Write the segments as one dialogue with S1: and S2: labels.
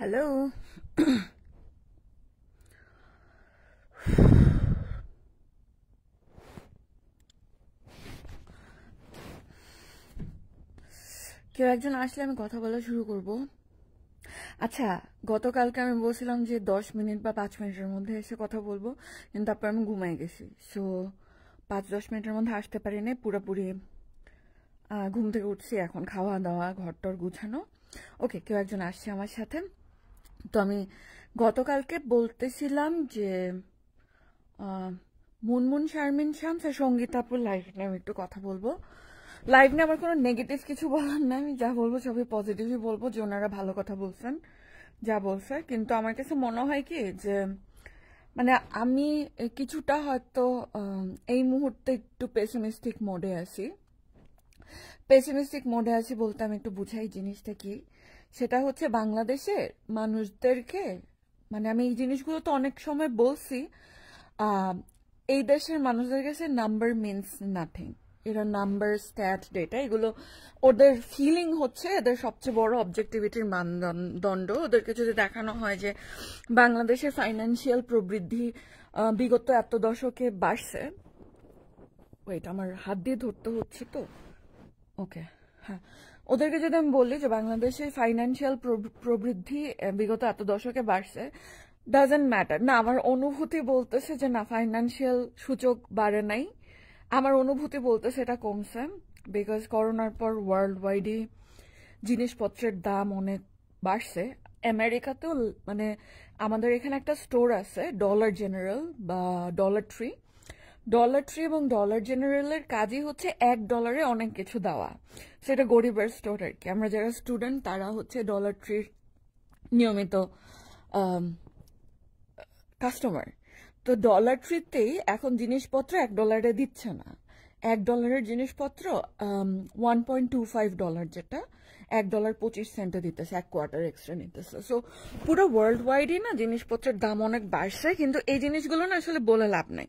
S1: Hello. কেউ একজন আসলে আমি কথা বলা শুরু করব। আচ্ছা, গতকালকে আমি বলছিলাম যে 10 মিনিট বা 5 মিনিটের মধ্যে এসে কথা বলবো, কিন্তু তারপর আমি ঘুমাই গেছি। সো 5-10 মিনিটের মধ্যে আসতে পারিনি। পুরোপুরি ঘুম থেকে উঠছি, এখন খাওয়া দাওয়া, ঘরটর গুছানো। ওকে, কেউ একজন আসছে আমার সাথে। তো আমি গতকালকে বলতেছিলাম যে মুনমুন, শারমিন শামস আর সঙ্গীতাপুর লাইফ নিয়ে আমি একটু কথা বলবো। লাইভ নিয়ে আমার কোনো নেগেটিভ কিছু বলার না, আমি যা বলবো সবই পজিটিভই বলবো, যে ওনারা ভালো কথা বলছেন যা বলছে। কিন্তু আমার কাছে মনে হয় কি যে মানে আমি কিছুটা হয়তো এই মুহূর্তে একটু পেসিমিস্টিক মোডে আছি। পেসিমিস্টিক মোডে আছি বলতে আমি একটু বুঝাই জিনিসটা কি। সেটা হচ্ছে বাংলাদেশের মানুষদেরকে, মানে আমি এই জিনিসগুলো তো অনেক সময় বলছি, এই দেশের মানুষদের কাছে নাম্বার মিনস নাথিং। এরা নাম্বার, স্ট্যাট, ডেটা, এগুলো ওদের ফিলিং হচ্ছে এদের সবচেয়ে বড় অবজেক্টিভিটির মানদণ্ড। ওদেরকে যদি দেখানো হয় যে বাংলাদেশের ফাইন্যান্সিয়াল প্রবৃদ্ধি বিগত এত দশকে বাড়ছে, ওয়েট আমার হাত দিয়ে ধরতে হচ্ছে তো, ওকে, হ্যাঁ, ওদেরকে যদি আমি বলি যে বাংলাদেশের ফাইন্যান্সিয়াল প্রবৃদ্ধি বিগত এত দশকে বাড়ছে, ডাজেন্ট ম্যাটার না। আমার অনুভূতি বলতেছে যে না, ফাইন্যান্সিয়াল সূচক বাড়ে নাই। আমার অনুভূতি বলতেছে এটা কমছে, বিকজ করোনার পর ওয়ার্ল্ড ওয়াইডই জিনিসপত্রের দাম অনেক বাড়ছে। আমেরিকাতেও, মানে আমাদের এখানে একটা স্টোর আছে ডলার জেনারেল বা ডলার ট্রি। ডলার ট্রি এবং ডলার জেনারেলের কাজই হচ্ছে $1 অনেক কিছু দেওয়া। সেটা গরিবের স্টোর আর কি। আমরা যারা স্টুডেন্ট তারা হচ্ছে ডলার ট্রির নিয়মিত কাস্টমার। তো ডলার ট্রিতেই এখন জিনিসপত্র $1 দিচ্ছে না। $1 জিনিসপত্র $1.25, যেটা $1.25 দিতেছে, 1 কোয়ার্টার এক্সট্রা নিতেছে। সো পুরো ওয়ার্ল্ড ওয়াইডই না জিনিসপত্রের দাম অনেক বাড়ছে, কিন্তু এই জিনিসগুলো না আসলে বলে লাভ নেই।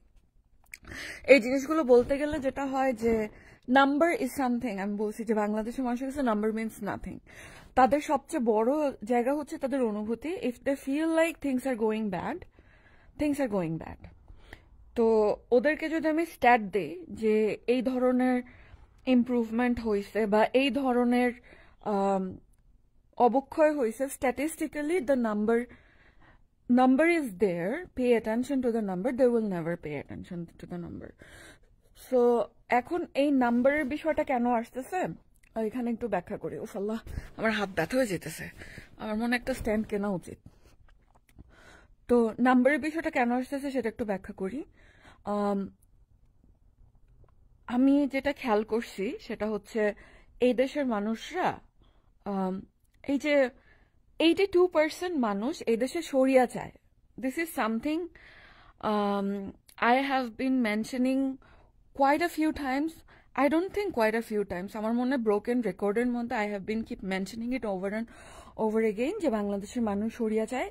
S1: এই জিনিসগুলো বলতে গেলে যেটা হয় যে নাম্বার ইজ সামথিং। আমি বলছি যে বাংলাদেশের মানুষের কাছে নাম্বার মিনস নাথিং। তাদের সবচেয়ে বড় জায়গা হচ্ছে তাদের অনুভূতি। If they feel like things are going bad, things are going bad. তো ওদেরকে যদি আমি স্ট্যাট দিই যে এই ধরনের ইমপ্রুভমেন্ট হয়েছে বা এই ধরনের অবক্ষয় হয়েছে, statistically the number is there, pay attention to the number, they will never pay attention to the number. So এখন এই নাম্বারের বিষয়টা কেন আসতেছে এখানে একটু ব্যাখ্যা করি। ও আল্লাহ, আমার হাত ব্যথা হয়ে যেতেছে, আমার মনে একটা স্ট্যান্ড কেনা উচিত। তো নাম্বারের বিষয়টা কেন আসতেছে সেটা একটু ব্যাখ্যা করি। আমি যেটা খেয়াল করছি সেটা হচ্ছে এই দেশের মানুষরা, এই যে 82% মানুষ এই দেশে শরিয়া চায়। This is something I have been mentioning quite a few times. I don't think quite a few times. আমার মনে ব্রোকেন রেকর্ডের মধ্যে I have been keep mentioning it over and over again যে বাংলাদেশের মানুষ শরিয়া চায়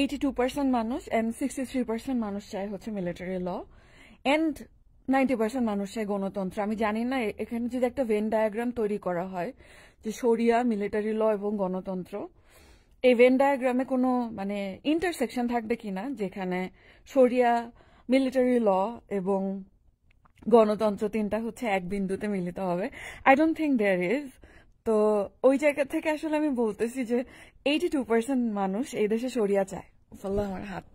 S1: 82% মানুষ, and 63% মানুষ চায় হচ্ছে মিলিটারি ল, and 90% মানুষ চায় গণতন্ত্র। আমি জানি না এখানে যদি একটা ভেন ডায়াগ্রাম তৈরি করা হয় যে শরিয়া, মিলিটারি ল এবং গণতন্ত্র, এই ভেন ডায়াগ্রামে কোনো মানে ইন্টারসেকশন থাকবে কিনা যেখানে শরিয়া, মিলিটারি ল এবং গণতন্ত্র তিনটা হচ্ছে এক বিন্দুতে মিলিত হবে। I don't think there is. তো ওই জায়গা থেকে আসলে আমি বলতেছি যে 82% মানুষ এই দেশে শরিয়া চায়। আমার হাত,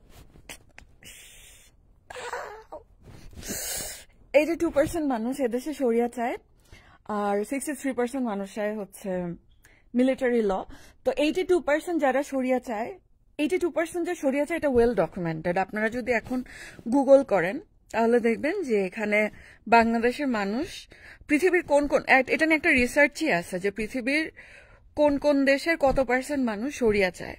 S1: 82% মানুষ এদেশে শরিয়া চায় আর 63% মানুষ চায় হচ্ছে মিলিটারি ল। তো 82% যারা শরিয়া চায়, 82% যে শরিয়া চায় এটা ওয়েল ডকুমেন্টেড। আপনারা যদি এখন গুগল করেন তাহলে দেখবেন যে এখানে বাংলাদেশের মানুষ পৃথিবীর কোন কোন, এটা নিয়ে একটা রিসার্চই আছে যে পৃথিবীর কোন কোন দেশের কত % মানুষ শরিয়া চায়।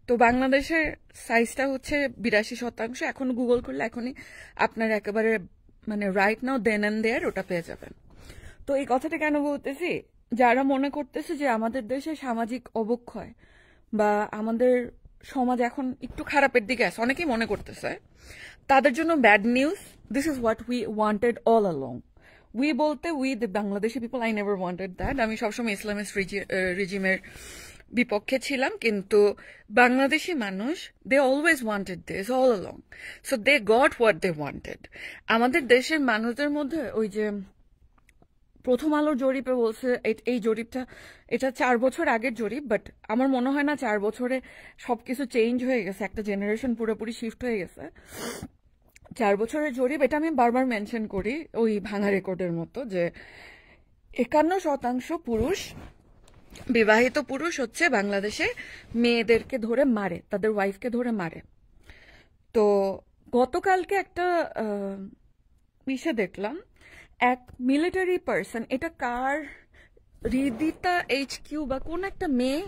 S1: তো বাংলাদেশের সাইজটা হচ্ছে 82%। এখন গুগল করলে এখনই আপনার একেবারে মানে রাইট নাও দেন এন্ড দেয়ার ওটা পেয়ে যাবেন। তো এই কথাটা কেন বলতেছি, যারা মনে করতেছে যে আমাদের দেশে সামাজিক অবক্ষয় বা আমাদের সমাজ এখন একটু খারাপের দিকে আছে, অনেকেই মনে করতেছে, তাদের জন্য bad news. This is what we wanted all along. We বলতে we the Bangladeshi people, I never wanted that. আমি সবসময় ইসলামিস্ট রিজিমের বিপক্ষে ছিলাম, কিন্তু বাংলাদেশি মানুষ they always wanted this all along, so they got what they wanted. আমাদের দেশের মানুষদের মধ্যে ওই যে প্রথম আলোর জরিপে বলছে, এই জরিপটা এটা 4 বছর আগের জরিপ, বাট আমার মনে হয় না 4 বছরে সবকিছু চেঞ্জ হয়ে গেছে, একটা জেনারেশন পুরোপুরি শিফট হয়ে গেছে। 4 বছরের জরিপ, এটা আমি বারবার মেনশন করি ওই ভাঙা রেকর্ডের মতো, যে 51% পুরুষ, বিবাহিত পুরুষ হচ্ছে বাংলাদেশে মেয়েদেরকে ধরে মারে, তাদের ওয়াইফকে ধরে মারে। তো গতকালকে একটা বিষয় দেখলাম, এক মিলিটারি পার্সন, এটা কার, হৃদিতা HQ বা কোন একটা মেয়ে,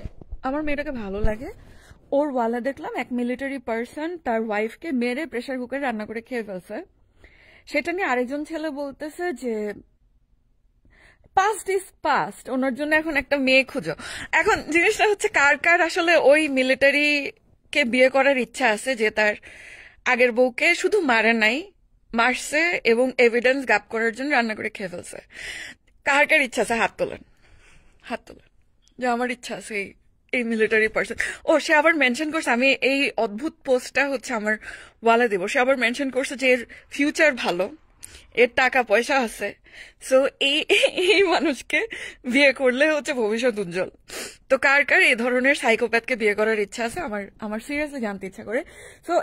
S1: আমার মেয়েটাকে ভালো লাগে, ওর ওয়ালা দেখলাম এক মিলিটারি পার্সন তার ওয়াইফকে মেরে প্রেসার কুকারে রান্না করে খেয়ে ফেলছে। সেটা নিয়ে আরেকজন ছেলে বলতেছে যে পাস্ট ইজ পাস্ট, ওনার জন্য এখন একটা মেয়ে খুঁজো। এখন জিনিসটা হচ্ছে কার কার আসলে ওই মিলিটারিকে বিয়ে করার ইচ্ছা আছে, যে তার আগের বউকে শুধু মারে নাই, মারছে এবং এভিডেন্স গাপ করার জন্য রান্না করে খেয়ে ফেলছে। কার কার ইচ্ছা আছে হাত তোলেন, হাত তোলেন যে আমার ইচ্ছা আছে এই মিলিটারি পার্সন। ও সে আবার মেনশন করছে, আমি এই অদ্ভুত পোস্টটা হচ্ছে আমার ওয়ালে দেব, সে আবার মেনশন করছে যে এর ফিউচার ভালো, এর টাকা পয়সা আছে, সো এই মানুষকে বিয়ে করলে হচ্ছে ভবিষ্যৎ উজ্জ্বল। তো কার কার এই ধরনের সাইকোপ্যাথকে বিয়ে করার ইচ্ছা আছে আমার আমার সিরিয়াসলি জানতে ইচ্ছা করে। সো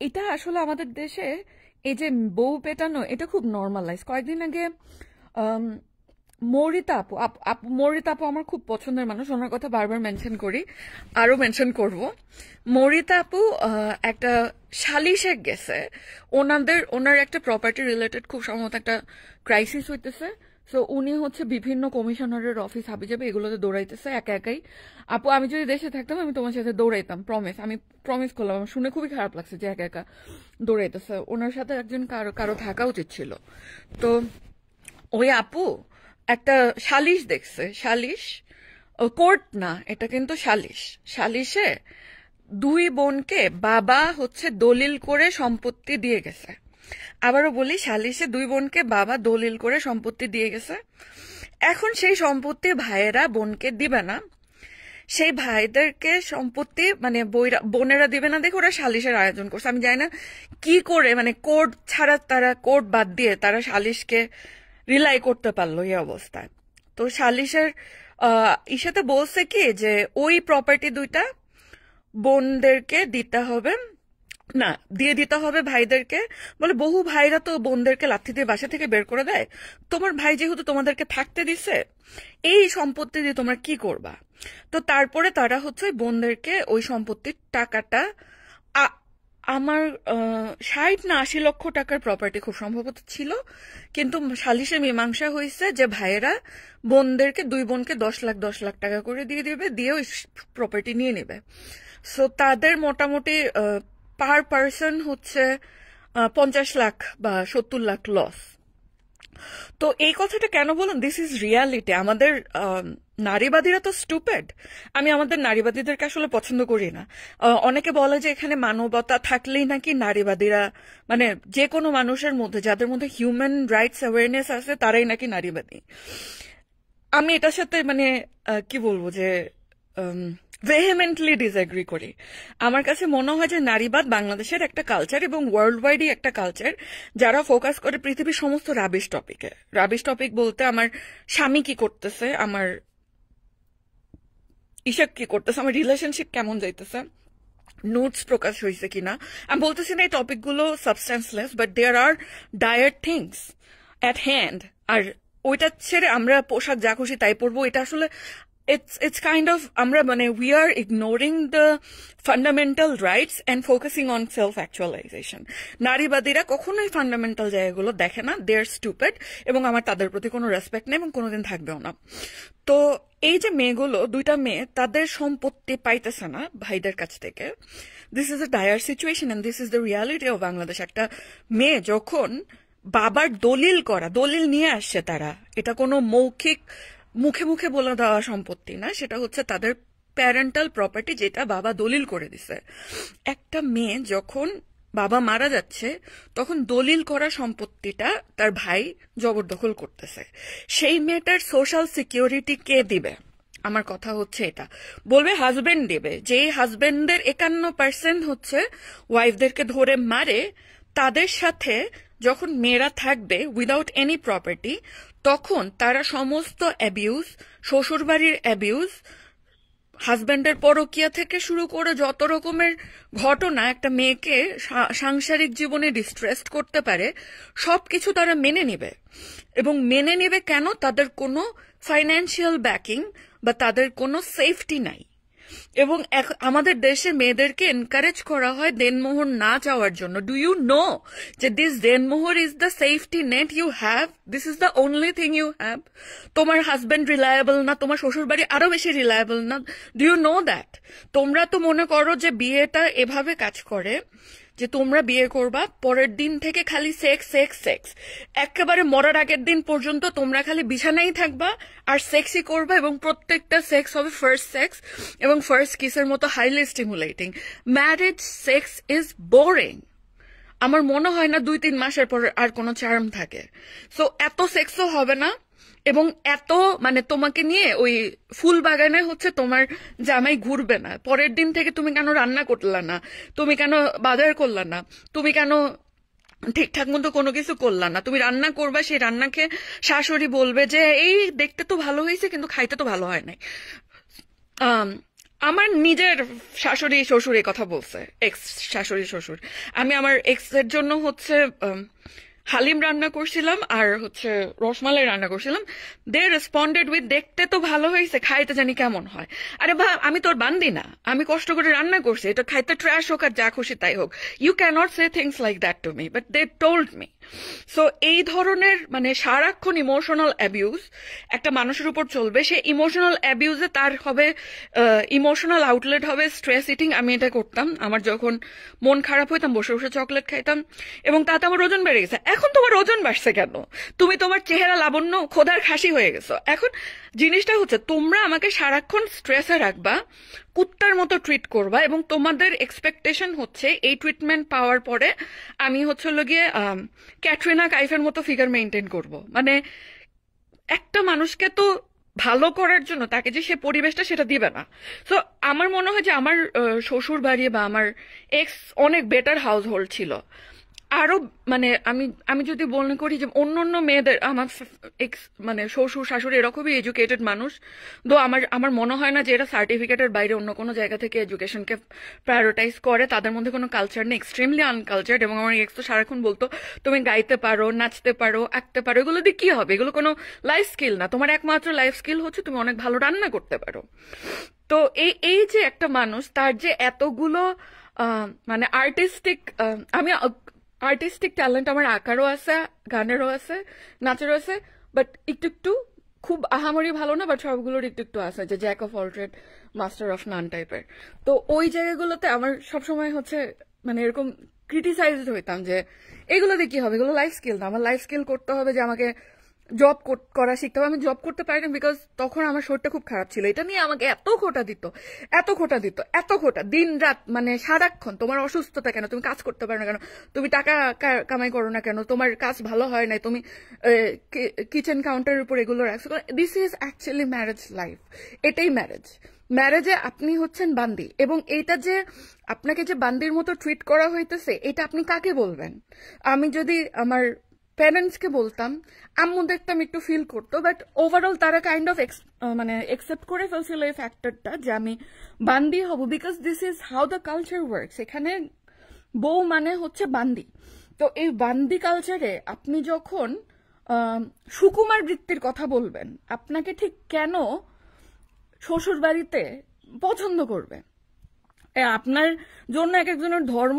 S1: এটা আসলে আমাদের দেশে এই যে বউ পেটানো, এটা খুব নর্মালাইজ। কয়েকদিন আগে মৌরিতা আপু, মৌরিতা আপু আমার খুব পছন্দের মানুষ, ওনার কথা বারবার মেনশন করি, আরো মেনশন করব। মৌরিতা আপু একটা সালিশে গেছে, ওনার একটা প্রপার্টি রিলেটেড খুব সম্ভবত একটা ক্রাইসিস হইতেছে। সো উনি হচ্ছে বিভিন্ন কমিশনারের অফিস হাবিজাবি এগুলোতে দৌড়াইতেছে একা একাই। আপু আমি যদি দেশে থাকতাম আমি তোমার সাথে দৌড়াইতাম, প্রমিস, আমি প্রমিস করলাম। আমার শুনে খুবই খারাপ লাগছে যে একা একা দৌড়াইতেছে, ওনার সাথে একজন কারো থাকা উচিত ছিল। তো ওই আপু একটা সালিশ দেখছে, সালিশ কোর্ট না, এটা কিন্তু সালিশ। সালিশে দুই বোনকে বাবা হচ্ছে দলিল করে সম্পত্তি দিয়ে গেছে। আবারও বলি, সালিশে দুই বোনকে বাবা দলিল করে সম্পত্তি দিয়ে গেছে। এখন সেই সম্পত্তি ভাইয়েরা বোনকে দিবে না, সেই ভাইদেরকে সম্পত্তি মানে বোনেরা দিবে না দেখে ওরা সালিশের আয়োজন করছে। আমি জানি না কি করে, মানে কোর্ট ছাড়া তারা, কোর্ট বাদ দিয়ে তারা সালিশকে রিলাই করতে পারলো এই অবস্থায়। তো সালিশের ইসাতে বলছে কি যে ওই প্রপার্টি দুইটা বোনদেরকে দিতে হবে, না দিয়ে দিতে হবে ভাইদেরকে। বলে বহু ভাইরা তো বোনদেরকে লাথি দিয়ে বাসা থেকে বের করে দেয়, তোমার ভাই যেহেতু তোমাদেরকে থাকতে দিছে, এই সম্পত্তি দিয়ে তোমরা কি করবা। তো তারপরে তারা হচ্ছে বোনদেরকে ওই সম্পত্তির টাকাটা, আমার 60 না 80 লক্ষ টাকার প্রপার্টি খুব সম্ভবত ছিল, কিন্তু সালিশে মীমাংসা হয়েছে যে ভাইয়েরা বোনদেরকে, দুই বোনকে 10 লাখ টাকা করে দিয়ে দিবে, দিয়ে ওই প্রপার্টি নিয়ে নেবে। সো তাদের মোটামুটি পার পার্সন হচ্ছে 50 লাখ বা 70 লাখ লস। তো এই কথাটা কেন বলুন, দিস ইজ রিয়ালিটি। আমাদের নারীবাদীরা তো স্টুপেড। আমি আমাদের নারীবাদীদেরকে আসলে পছন্দ করি না। অনেকে বলে যে এখানে মানবতা থাকলেই নাকি নারীবাদীরা, মানে যে কোনো মানুষের মধ্যে যাদের মধ্যে হিউম্যান রাইটস অ্যাওয়ারনেস আছে তারাই নাকি নারীবাদী। আমি এটার সাথে মানে কি বলবো যে ভেহেমেন্টলি ডিসএগ্রি করি। আমার কাছে মনে হয় যে নারীবাদ বাংলাদেশের একটা কালচার এবং ওয়ার্ল্ড ওয়াইডই একটা কালচার, যারা ফোকাস করে পৃথিবীর সমস্ত রাবিশ টপিকে। রাবিশ টপিক বলতে আমার স্বামী কি করতেছে, আমার ইশাক কি করতেছে, আমার রিলেশনশিপ কেমন যাইতেছে, নোটস প্রকাশ হয়েছে কিনা। আমি বলতেছি না এই টপিকগুলো substanceless, but there are dire things at hand. আর ওইটা ছেড়ে আমরা পোশাক যা খুশি তাই পরবো, এটা আসলে it's kind of আমরা মানে we are ignoring the fundamental rights and focusing on self actualization. নারীবাদীরা কখনোই ফান্ডামেন্টাল জায়গাগুলো দেখে না, they are stupid, এবং আমার তাদের প্রতি কোনো রেসপেক্ট নেই এবং কোনোদিন থাকবেও না। তো এই যে মেয়েগুলো, দুইটা মেয়ে তাদের সম্পত্তি পাইতেছে না ভাইদের কাছ থেকে, this is a dire situation and this is the reality of Bangladesh. একটা মেয়ে যখন বাবার দলিল নিয়ে আসছে, তারা এটা কোনো মৌখিক মুখে মুখে বলে দেওয়া সম্পত্তি না, সেটা হচ্ছে তাদের প্যারেন্টাল প্রপার্টি, যেটা বাবা দলিল করে দিছে। একটা মেয়ে যখন বাবা মারা যাচ্ছে তখন দলিল করা সম্পত্তিটা তার ভাই জবরদখল করতেছে, সেই মেয়েটার সোশ্যাল সিকিউরিটি কে দিবে? আমার কথা হচ্ছে এটা, বলবে হাজবেন্ড দেবে, যেই হাজবেন্ডদের 51% হচ্ছে ওয়াইফদেরকে ধরে মারে, তাদের সাথে যখন মেয়েরা থাকবে উইদাউট এনি প্রপার্টি, তখন তারা সমস্ত অ্যাবিউজ, শ্বশুরবাড়ির অ্যাবিউজ, হাজবেন্ডের পরকিয়া থেকে শুরু করে যত রকমের ঘটনা একটা মেয়েকে সাংসারিক জীবনে ডিস্ট্রেসড করতে পারে, সবকিছু তারা মেনে নিবে। এবং মেনে নিবে কেন? তাদের কোনো ফাইন্যান্সিয়াল ব্যাকিং বা তাদের কোনো সেফটি নাই। এবং আমাদের দেশে মেয়েদেরকে এনকারেজ করা হয় দেনমোহর না চাওয়ার জন্য। ডু ইউ নো যে দিস দেনমোহর is the safety net you have, this is the only thing you have. তোমার হাজবেন্ড রিলায়েবল না, তোমার শ্বশুরবাড়ি আরো বেশি রিলায়েবল না। Do you know that? তোমরা তো মনে করো যে বিয়েটা এভাবে কাজ করে যে তোমরা বিয়ে করবা, পরের দিন থেকে খালি সেক্স সেক্স সেক্স, একেবারে মরার আগের দিন পর্যন্ত তোমরা খালি বিছানায় থাকবা আর সেক্সই করবা, এবং প্রত্যেকটা সেক্স হবে ফার্স্ট সেক্স এবং ফার্স্ট কিসের মতো highly stimulating. Marriage sex is boring. আমার মনে হয় না 2-3 মাসের পর আর কোনো চার্ম থাকে। সো এত সেক্সও হবে না, এবং এত মানে তোমাকে নিয়ে ওই ফুল বাগানে হচ্ছে তোমার জামাই ঘুরবে না। পরের দিন থেকে তুমি কেন রান্না করলা না, তুমি কেন বাজার করলা না, তুমি কেন ঠিকঠাক মতো কোনো কিছু করলা না, তুমি রান্না করবা, সেই রান্নাকে শাশুড়ি বলবে যে এই দেখতে তো ভালো হয়েছে কিন্তু খাইতে তো ভালো হয় নাই। আমার নিজের শাশুড়ি শ্বশুর এই কথা বলছে, এক্স শাশুড়ি শ্বশুর। আমি আমার এক্স এর জন্য হচ্ছে হালিম রান্না করছিলাম আর হচ্ছে রসমালাই রান্না করছিলাম। দে রেসপন্ডেড উইথ দেখতে তো ভালো হয়েছে, খাইতে জানি কেমন হয়। আরে ভাই, আমি তোর বান্দি না, আমি কষ্ট করে রান্না করছি, এটা খাইতে ট্র্যাশ হোক আর যা খুশি তাই হোক। You can't say things like that to me, but they told me. So এই ধরনের মানে সারাক্ষণ ইমোশনাল অ্যাবিউজ একটা মানুষের উপর চলবে। সে ইমোশনাল অ্যাবিউজে তার হবে ইমোশনাল আউটলেট হবে স্ট্রেস ইটিং। আমি এটা করতাম, আমার যখন মন খারাপ হইতাম বসে বসে চকলেট খাইতাম, এবং তাতে আমার ওজন বেড়ে গেছে। এখন তোমার ওজন বাড়ছে কেন? তুমি তোমার চেহারা লাবণ্য খোদার খাসি হয়ে গেছো। এখন জিনিসটা হচ্ছে তোমরা আমাকে সারাক্ষণ স্ট্রেসে রাখবা, কুত্তার মতো ট্রিট করবা, এবং তোমাদের এক্সপেকটেশন হচ্ছে এই ট্রিটমেন্ট পাওয়ার পরে আমি হচ্ছে গিয়ে ক্যাটরিনা কাইফের মতো ফিগার মেনটেন করব। মানে একটা মানুষকে তো ভালো করার জন্য তাকে যে সে পরিবেশটা সেটা দিবে না। তো আমার মনে হয় যে আমার শ্বশুর বাড়ি বা আমার এক্স অনেক বেটার হাউস হোল্ড ছিল। আরো মানে আমি যদি মনে করি যে অন্য মেয়েদের, আমার এক্স মানে শ্বশুর শাশুড়ি এরকমই এডুকেটেড মানুষ, তো আমার মনে হয় না যে এরা সার্টিফিকেটের বাইরে অন্য কোনো জায়গা থেকে এডুকেশনকে প্রায়োরিটাইজ করে। তাদের মধ্যে কোনো কালচার নেই, এক্সট্রিমলি আনকালচার্ড। এবং আমার এক্স তো সারাক্ষণ বলতো তুমি গাইতে পারো, নাচতে পারো, আঁকতে পারো, এগুলো দিয়ে কি হবে? এগুলো কোনো লাইফ স্কিল না, তোমার একমাত্র লাইফ স্কিল হচ্ছে তুমি অনেক ভালো রান্না করতে পারো। তো এই যে একটা মানুষ, তার যে এতগুলো মানে আমি আর্টিস্টিক ট্যালেন্ট আমার আঁকারও আছে, গানেরও আছে, নাচেরও আছে, বাট একটু একটু, খুব আহামরি ভালো না, বাট সবগুলোর একটু একটু আছে, যে Jack of all trade master of নান টাইপের। তো ওই জায়গাগুলোতে আমার সবসময় হচ্ছে মানে এরকম ক্রিটিসাইজড হইতাম যে এগুলো দিয়ে কি হবে, এগুলো লাইফ স্কিল না। আমার লাইফ স্কিল করতে হবে যে আমাকে জব করা শিখতে হবে। আমি জব করতে পারি না বিকজ তখন আমার শরীরটা খুব খারাপ ছিল। এটা নিয়ে আমাকে এত খোটা দিত, দিন রাত, মানে সারাক্ষণ তোমার অসুস্থতা কেন, তুমি কাজ করতে পারো না কেন, তুমি টাকা কামাই করো না কেন, তোমার কাজ ভালো হয় না, তুমি কিচেন কাউন্টারের উপর এগুলো রাখছো। This is actually marriage life. এটাই ম্যারেজে আপনি হচ্ছেন বান্দি, এবং এইটা যে আপনাকে যে বান্দির মতো ট্রিট করা হইতেছে, এটা আপনি কাকে বলবেন? আমি যদি আমার প্যারেন্টসকে বলতাম, আম্মু দেখতাম একটু ফিল করতো, বাট ওভারঅল তারা কাইন্ড অফ মানে একসেপ্ট করে ফেলছিল এই ফ্যাক্টরটা যে আমি বান্দি হব, because this is how the culture works. এখানে বউ মানে হচ্ছে বান্দি। তো এই বান্দি কালচারে আপনি যখন সুকুমার বৃত্তির কথা বলবেন, আপনাকে ঠিক কেন শ্বশুর বাড়িতে পছন্দ করবে? আপনার জন্য এক একজনের ধর্ম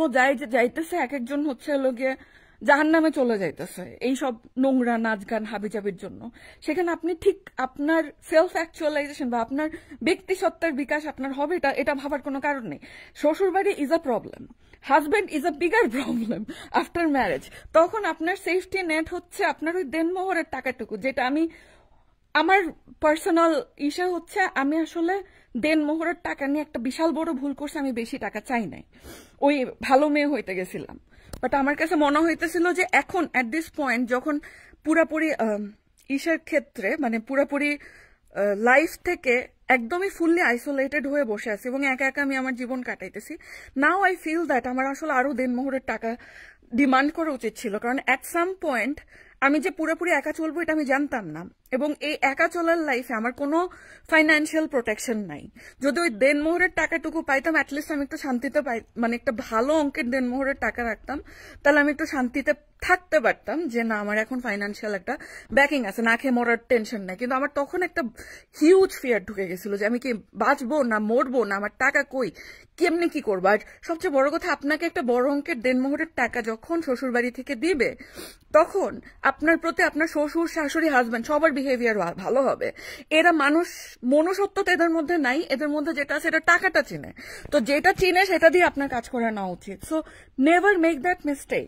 S1: যাইতেছে, এক একজন হচ্ছে গিয়ে জাহান্নামে চলে যাইতেছে এইসব নোংরা নাচ গান হাবিজাবির জন্য। সেখানে আপনি ঠিক আপনার সেলফ অ্যাকচুয়ালাইজেশন বা আপনার ব্যক্তি সত্তার বিকাশ আপনার হবে, এটা ভাবার কোনো কারণ নেই। শ্বশুরবাড়ি is a problem, husband is a bigger problem after marriage. তখন আপনার সেফটি নেট হচ্ছে আপনার ওই দেনমোহরের টাকাটুকু, যেটা আমার পার্সোনাল ইস্যু হচ্ছে আমি আসলে দেনমোহরের টাকা নিয়ে একটা বিশাল বড় ভুল করছি। আমি বেশি টাকা চাই নাই, ওই ভালো মেয়ে হইতে গেছিলাম। বাট আমার কাছে মনে হইতেছিল যে এখন অ্যাট দিস পয়েন্ট যখন পুরাপুরি ইসের ক্ষেত্রে মানে পুরাপুরি লাইফ থেকে একদমই ফুললি আইসোলেটেড হয়ে বসে আছি এবং একা একা আমি আমার জীবন কাটাইতেছি। নাও আই ফিল দ্যাট আমার আসলে আরো দেনমোহরের টাকা ডিমান্ড করা উচিত ছিল, কারণ অ্যাট সাম পয়েন্ট আমি যে পুরোপুরি একা চলবো এটা আমি জানতাম না, এবং এই একা চলার লাইফে আমার কোনো ফাইন্যান্সিয়াল প্রোটেকশন নাই। যদি ওই দেনমোহরের টাকাটুকু পাইতাম, অ্যাটলিস্ট আমি একটু শান্তিতে মানে একটা ভালো অঙ্কের দেনমোহরের টাকা রাখতাম, তাহলে আমি একটু শান্তিতে থাকতে পারতাম যে না আমার এখন ফাইন্যান্সিয়াল একটা ব্যাকিং আছে, না খেয়ে মরার টেনশন নেই। কিন্তু আমার তখন একটা হিউজ ফিয়ার ঢুকে গেছিল যে আমি কি বাঁচবো না মরবো, না আমার টাকা কই, কেমনি কি করবো। আর সবচেয়ে বড় কথা, আপনাকে একটা বড় অঙ্কের দেনমোহরের টাকা যখন শ্বশুর বাড়ি থেকে দিবে, তখন আপনার প্রতি আপনার শ্বশুর শাশুড়ি হাজবেন্ড সবার বিহেভিয়ার ভালো হবে। এরা মানুষ, মনুষ্যত্ব এদের মধ্যে নাই, এদের মধ্যে যেটা আছে এটা টাকাটা চিনে, তো যেটা চিনে সেটা দিয়ে আপনার কাজ করে নেওয়া উচিত। So never make that mistake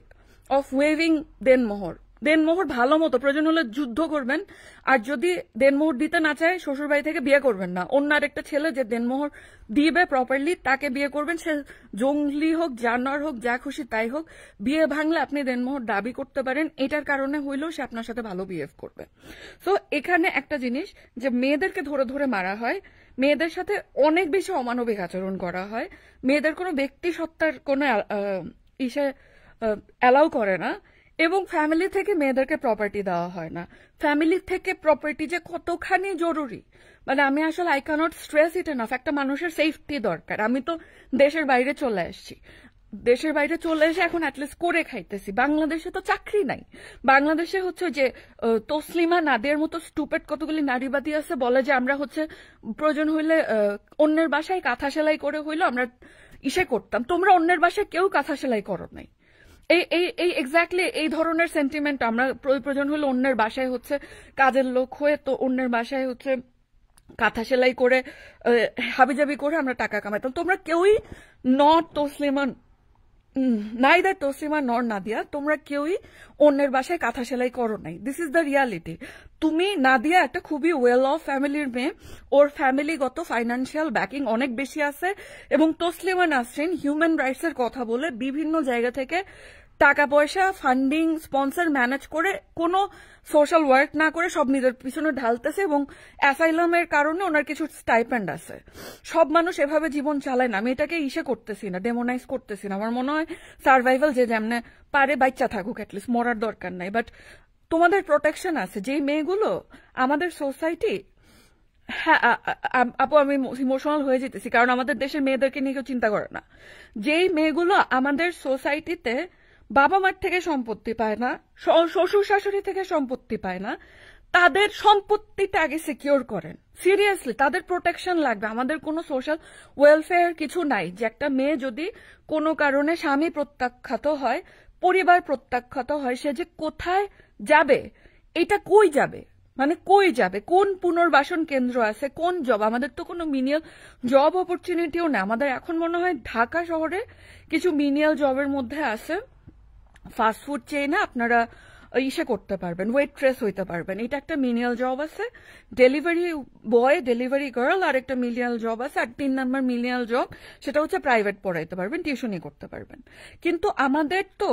S1: of waiving দেনমোহর। দেনমোহর ভালো মতো, প্রয়োজন হলে যুদ্ধ করবেন, আর যদি দেনমোহর দিতে না চায় শ্বশুর বাড়ি থেকে বিয়ে করবেন না। অন্য আরেকটা ছেলে যে দেনমোহর দিবে প্রপারলি তাকে বিয়ে করবেন, সে জঙ্গলি হোক, জানোয়ার হোক, যা খুশি তাই হোক। বিয়ে ভাঙলে আপনি দেনমোহর দাবি করতে পারেন, এটার কারণে হইলেও সে আপনার সাথে ভালো বিহেভ করবে। সো এখানে একটা জিনিস যে মেয়েদেরকে ধরে ধরে মারা হয়, মেয়েদের সাথে অনেক বেশি অমানবিক আচরণ করা হয়, মেয়েদের কোনো ব্যক্তি সত্তার কোনো ইসে অ্যালাউ করে না, এবং ফ্যামিলি থেকে মেয়েদেরকে প্রপার্টি দেওয়া হয় না। ফ্যামিলি থেকে প্রপার্টি যে কতখানি জরুরি, মানে আমি আসলে I can't stress it enough. একটা মানুষের সেফটি দরকার। আমি তো দেশের বাইরে চলে আসছি, দেশের বাইরে চলে এসে এখন অ্যাটলিস্ট করে খাইতেছি। বাংলাদেশে তো চাকরি নাই। বাংলাদেশে হচ্ছে যে তসলিমা নাদিয়ার মতো স্টুপেড কতগুলি নারীবাদী আছে, বলে যে আমরা হচ্ছে প্রয়োজন হইলে অন্যের বাসায় কাঁথা সেলাই করে হইলো আমরা ইসে করতাম। তোমরা অন্যের বাসায় কেউ কাঁথা সেলাই করো নাই। এই এক্স্যাক্টলি এই ধরনের সেন্টিমেন্ট আমরা প্রয়োজন হলে অন্যের বাসায় হচ্ছে কাজের লোক হয়ে, তো অন্যের বাসায় হচ্ছে কাঁথা সেলাই করে হাবিজাবি করে আমরা টাকা কামাইতাম। তোমরা কেউই নট তসলিমা, নাইদার তসলিমা নর নাদিয়া, তোমরা কেউই অন্যের বাসায় কাঁথা সেলাই করো নাই। This is the reality. তুমি নাদিয়া একটা খুবই ওয়েল অফ ফ্যামিলির মেয়ে, ওর ফ্যামিলিগত ফাইন্যান্সিয়াল ব্যাকিং অনেক বেশি আছে, এবং তসলিমা নাসরিন হিউম্যান রাইটস এর কথা বলে বিভিন্ন জায়গা থেকে টাকা পয়সা, ফান্ডিং, স্পন্সর ম্যানেজ করে কোনো সোশ্যাল ওয়ার্ক না করে সব নিজের পিছনে ঢালতেছে, এবং অ্যাসাইলামের কারণে ওনার কিছু স্টাইপেন্ড আছে। সব মানুষ এভাবে জীবন চালায় না। আমি এটাকে ইসে করতেছি না, ডেমোনাইজ করতেছি না। আমার মনে হয় সার্ভাইভাল যে যেমনে পারে বাচ্চা থাকুক, অ্যাটলিস্ট মরার দরকার নাই। বাট তোমাদের প্রোটেকশন আছে। যেই মেয়েগুলো আমাদের সোসাইটি, হ্যাঁ আপু আমি ইমোশনাল হয়ে যেতেছি, কারণ আমাদের দেশের মেয়েদেরকে নিয়ে কেউ চিন্তা করে না। যেই মেয়েগুলো আমাদের সোসাইটিতে বাবা মার থেকে সম্পত্তি পায় না, শ্বশুর শাশুড়ি থেকে সম্পত্তি পায় না, তাদের সম্পত্তিটা আগে সিকিউর করেন। সিরিয়াসলি তাদের প্রোটেকশন লাগবে। আমাদের কোনো সোশ্যাল ওয়েলফেয়ার কিছু নাই যে একটা মেয়ে যদি কোনো কারণে স্বামী প্রত্যাখ্যাত হয়, পরিবার প্রত্যাখ্যাত হয়, সে যে কোথায় যাবে, এটা কই যাবে, মানে কই যাবে, কোন পুনর্বাসন কেন্দ্র আছে, কোন জব। আমাদের তো কোনো মিনিয়াল জব অপরচুনিটিও না। আমাদের এখন মনে হয় ঢাকা শহরে কিছু মিনিয়াল জবের মধ্যে আছে, ফাস্টফুড চেইনে আপনারা ইসে করতে পারবেন, ওয়েট্রেস হইতে পারবেন, এটা একটা মিনিয়াল জব আছে। ডেলিভারি বয়, ডেলিভারি গার্ল আর একটা মিলিয়াল জব আছে। আর 3 নম্বর মিলিয়াল জব সেটা হচ্ছে প্রাইভেট পড়াইতে পারবেন, টিউশনই করতে পারবেন। কিন্তু আমাদের তো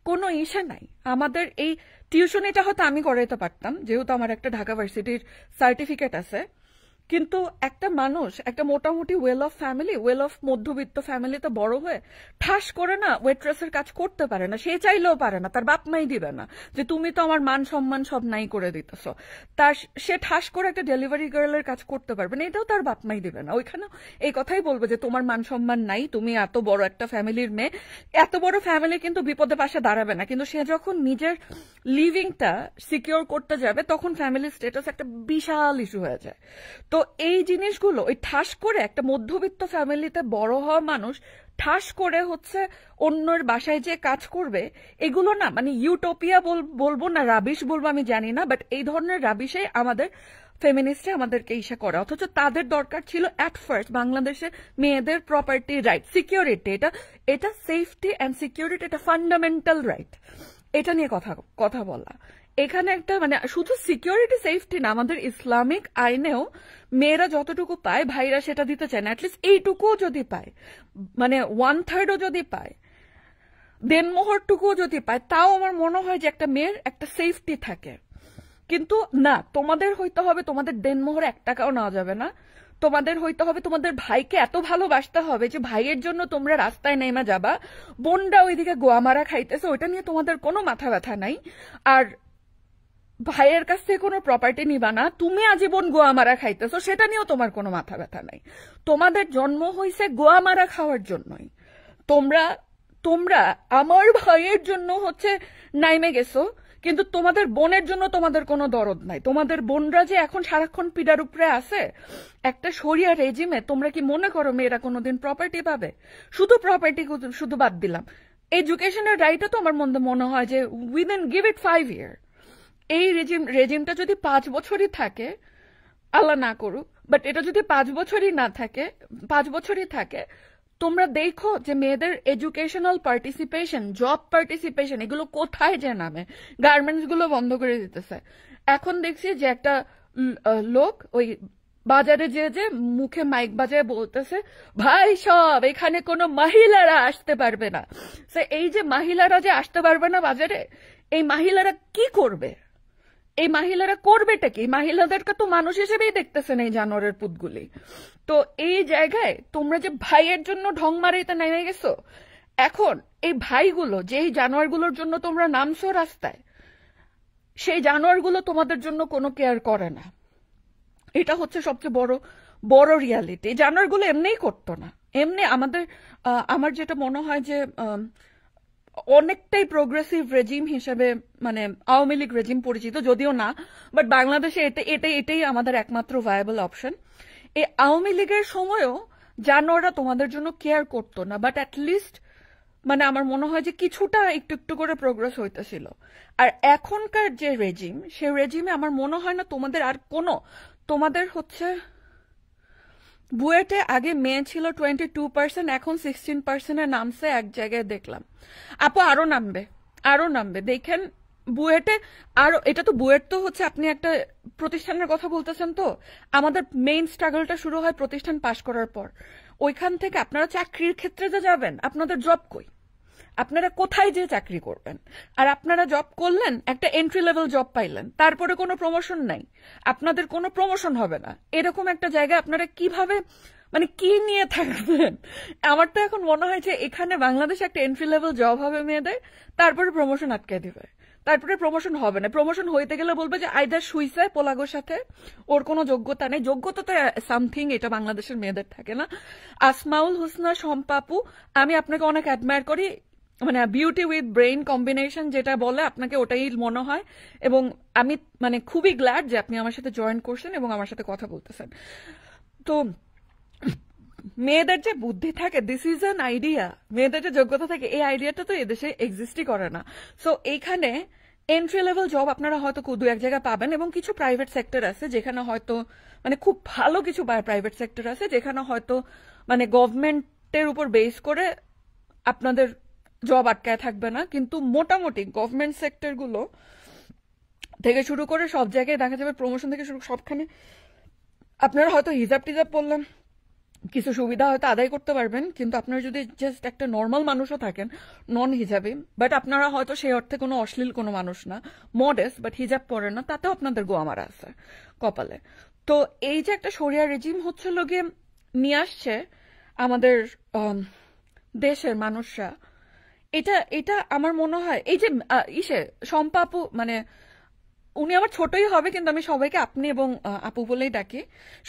S1: কোনো ইসে নাই। আমাদের এই টিউশনিটা হয়তো আমি করাইতে পারতাম, যেহেতু আমার একটা ঢাকা ভার্সিটির সার্টিফিকেট আছে, কিন্তু একটা মানুষ একটা মোটামুটি well of family, well of মধ্যবিত্ত ফ্যামিলিতে বড় হয়ে ঠাস করে না ওয়েট্রেসের কাজ করতে পারে না। সে চাইলেও পারে না, তার বাপ মাই দিবে না যে তুমি তো আমার মান সম্মান সব নাই করে দিতেছ। তার সে ঠাস করে একটা ডেলিভারি গার্লের কাজ করতে পারবে না, এটাও তার বাপ মাই দিবে না। ওইখানেও এই কথাই বলবে যে তোমার মান সম্মান নাই, তুমি এত বড় একটা ফ্যামিলির মেয়ে। এত বড় ফ্যামিলি কিন্তু বিপদে পাশে দাঁড়াবে না, কিন্তু সে যখন নিজের লিভিংটা সিকিউর করতে যাবে তখন ফ্যামিলি স্ট্যাটাস একটা বিশাল ইস্যু হয়ে যায়। তো এই জিনিসগুলো ওই ঠাস করে একটা মধ্যবিত্ত ফ্যামিলিতে বড় হওয়া মানুষ ঠাস করে হচ্ছে অন্যের বাসায় যে কাজ করবে, এগুলো না মানে ইউটোপিয়া বলবো না রাবিশ বলবো আমি জানি না, বাট এই ধরনের রাবিশে আমাদের ফেমিনিস্টে আমাদেরকে ইসে করে। অথচ তাদের দরকার ছিল অ্যাট ফার্স্ট বাংলাদেশে মেয়েদের প্রপার্টি রাইট, সিকিউরিটি, এটা সেফটি অ্যান্ড সিকিউরিটি, এটা ফান্ডামেন্টাল রাইট, এটা নিয়ে কথা বলা। এখানে একটা মানে শুধু সিকিউরিটি সেফটি না, আমাদের ইসলামিক আইনেও মেয়েরা যতটুকু পায় ভাইরা সেটা দিতে চায় না। অ্যাটলিস্ট এইটুকুও যদি পায়, মানে 1/3ও যদি পায়, দেনমোহরটুকুও যদি পায়, তাও আমার মনে হয় যে একটা মেয়ের একটা সেফটি থাকে। কিন্তু না, তোমাদের হইতে হবে, তোমাদের দেনমোহর 1 টাকাও নেওয়া যাবে না, তোমাদের হইতে হবে তোমাদের ভাইকে এত ভালোবাসতে হবে যে ভাইয়ের জন্য তোমরা রাস্তায় নেমে যাবা, বোনরা ওইদিকে গোয়ামারা খাইতেছে, ওইটা নিয়ে তোমাদের কোনো মাথা ব্যথা নাই। আর ভাইয়ের কাছ থেকে কোনো প্রপার্টি নিবা না, তুমি আজীবন গোয়ামারা খাইতেছো, সেটা নিয়েও তোমার কোনো মাথা ব্যথা নাই। তোমাদের জন্ম হয়েছে গোয়ামারা খাওয়ার জন্যই। তোমরা তোমরা আমার ভাইয়ের জন্য হচ্ছে নাইমে গেছো, কিন্তু তোমাদের বোনের জন্য তোমাদের কোনো দরদ নাই। তোমাদের বোনরা যে এখন সারাক্ষণ পিডার উপরে আছে একটা শরিয়া রেজিমে, তোমরা কি মনে করো মেয়েরা কোনোদিন প্রপার্টি পাবে? শুধু প্রপার্টি শুধু বাদ দিলাম, এডুকেশনের রাইটও তো আমার মনে হয় যে উইদিন গিভ ইট 5 ইয়ার। এই রেজিমটা যদি 5 বছরই থাকে, আল্লাহ না করুক, বাট এটা যদি 5 বছরই না থাকে, 5 বছরই থাকে, তোমরা দেখো যে মেয়েদের এডুকেশনাল পার্টিসিপেশন, জব পার্টিসিপেশন এগুলো কোথায় যে নামে। গার্মেন্টস গুলো বন্ধ করে দিতেছে। এখন দেখছি যে একটা লোক ওই বাজারে যে মুখে মাইক বাজায় বলতেছে, ভাই সব এখানে কোনো মহিলারা আসতে পারবে না। এই যে মহিলারা যে আসতে পারবে না বাজারে, এই মহিলারা কি করবে? এই মহিলারা করবেটা কি? মহিলাদেরকে তো মানুষ হিসেবেই দেখতেছেন এই জানোয়ারের পুতগুলি। তো এই জায়গায় তোমরা যে ভাইয়ের জন্য ঢং মারাইতে নেমে গেছো, এখন এই ভাইগুলো যেই জানোয়ারগুলোর জন্য তোমরা নামছো রাস্তায়, সেই জানোয়ারগুলো তোমাদের জন্য কোনো কেয়ার করে না। এটা হচ্ছে সবচেয়ে বড় বড় রিয়ালিটি। জানোয়ারগুলো এমনিই করতো না। এমনি আমার যেটা মনে হয় যে অনেকটাই প্রোগ্রেসিভ রেজিম হিসেবে মানে আওয়ামী লীগ রেজিম পরিচিত, যদিও না, বাট বাংলাদেশে এটাই আমাদের একমাত্র ভায়াবল অপশন। এই আওয়ামী লীগের সময়ও জানোয়াররা তোমাদের জন্য কেয়ার করতো না, বাট অ্যাটলিস্ট মানে আমার মনে হয় যে কিছুটা একটু একটু করে প্রোগ্রেস হইতেছিল। আর এখনকার যে রেজিম, সে রেজিমে আমার মনে হয় না তোমাদের আর কোনো, তোমাদের হচ্ছে বুয়েটে আগে মেয়ে ছিল 22%, এখন 16% নামছে এক জায়গায় দেখলাম। আপু আরো নামবে দেখেন বুয়েটে। আরো, এটা তো বুয়েট তো হচ্ছে আপনি একটা প্রতিষ্ঠানের কথা বলতেছেন, তো আমাদের মেইন স্ট্রাগলটা শুরু হয় প্রতিষ্ঠান পাশ করার পর। ওইখান থেকে আপনারা চাকরির ক্ষেত্রে যে যাবেন, আপনাদের জব কই? আপনারা কোথায় যে চাকরি করবেন? আর আপনারা জব করলেন, একটা এন্ট্রি লেভেল জব পাইলেন, তারপরে কোনো প্রমোশন নাই, আপনাদের কোনো প্রমোশন হবে না। এরকম একটা জায়গায় আপনারা কিভাবে মানে কি নিয়ে থাকবেন? আমার তো এখন মনে হয় যে এখানে বাংলাদেশে একটা এন্ট্রি লেভেল জব হবে মেয়েদের, তারপরে প্রমোশন আটকে দিবে, তারপরে প্রমোশন হবে না। প্রমোশন হইতে গেলে বলবে যে আইদার শুইছে পোলাগোর সাথে, ওর কোনো যোগ্যতা নেই। যোগ্যতা তো সামথিং, এটা বাংলাদেশের মেয়েদের থাকে না। আসমাউল হোসনা, শম্পাপু, আমি আপনাকে অনেক অ্যাডমায়ার করি, মানে বিউটি উইথ ব্রেইন কম্বিনেশন যেটা বলে, আপনাকে ওটাই মনে হয়। এবং আমি মানে খুবই গ্ল্যাড যে আপনি আমার সাথে জয়েন করছেন এবং আমার সাথে কথা বলতেছেন। তো মেয়েদের যে বুদ্ধি থাকে, দিস ইজ অ্যান আইডিয়া, মেয়েদের যে যোগ্যতা থাকে, এই আইডিয়াটা তো এদেশে এক্সিস্টই করে না। সো এইখানে এন্ট্রি লেভেল জব আপনারা হয়তো দু এক জায়গায় পাবেন, এবং কিছু প্রাইভেট সেক্টর আছে যেখানে হয়তো মানে খুব ভালো কিছু প্রাইভেট সেক্টর আছে যেখানে হয়তো মানে গভর্নমেন্টের উপর বেস করে আপনাদের জব আটকায় থাকবে না। কিন্তু মোটামুটি গভর্নমেন্ট সেক্টরগুলো থেকে শুরু করে সব জায়গায় দেখা যাবে প্রমোশন থেকে শুরু সবখানে আপনারা হয়তো হিজাব টিজাব পড়লেন, কিছু সুবিধা হয়তো আদায় করতে পারবেন, কিন্তু আপনারা যদি জাস্ট একটা নর্মাল মানুষও থাকেন নন হিজাবে, বাট আপনারা হয়তো সেই অর্থে কোনো অশ্লীল কোনো মানুষ না, মডেস্ট, বাট হিজাব পরেন না, তাতেও আপনাদের গোয়ামারা আছে কপালে। তো এই যে একটা শরিয়া রেজিম হচ্ছে লোকে নিয়ে আসছে আমাদের দেশের মানুষরা, এটা আমার মনে হয় এই যে শম্পাপু, মানে উনি আমার ছোটই হবে কিন্তু আমি সবাইকে আপনি এবং আপু বলেই ডাকি।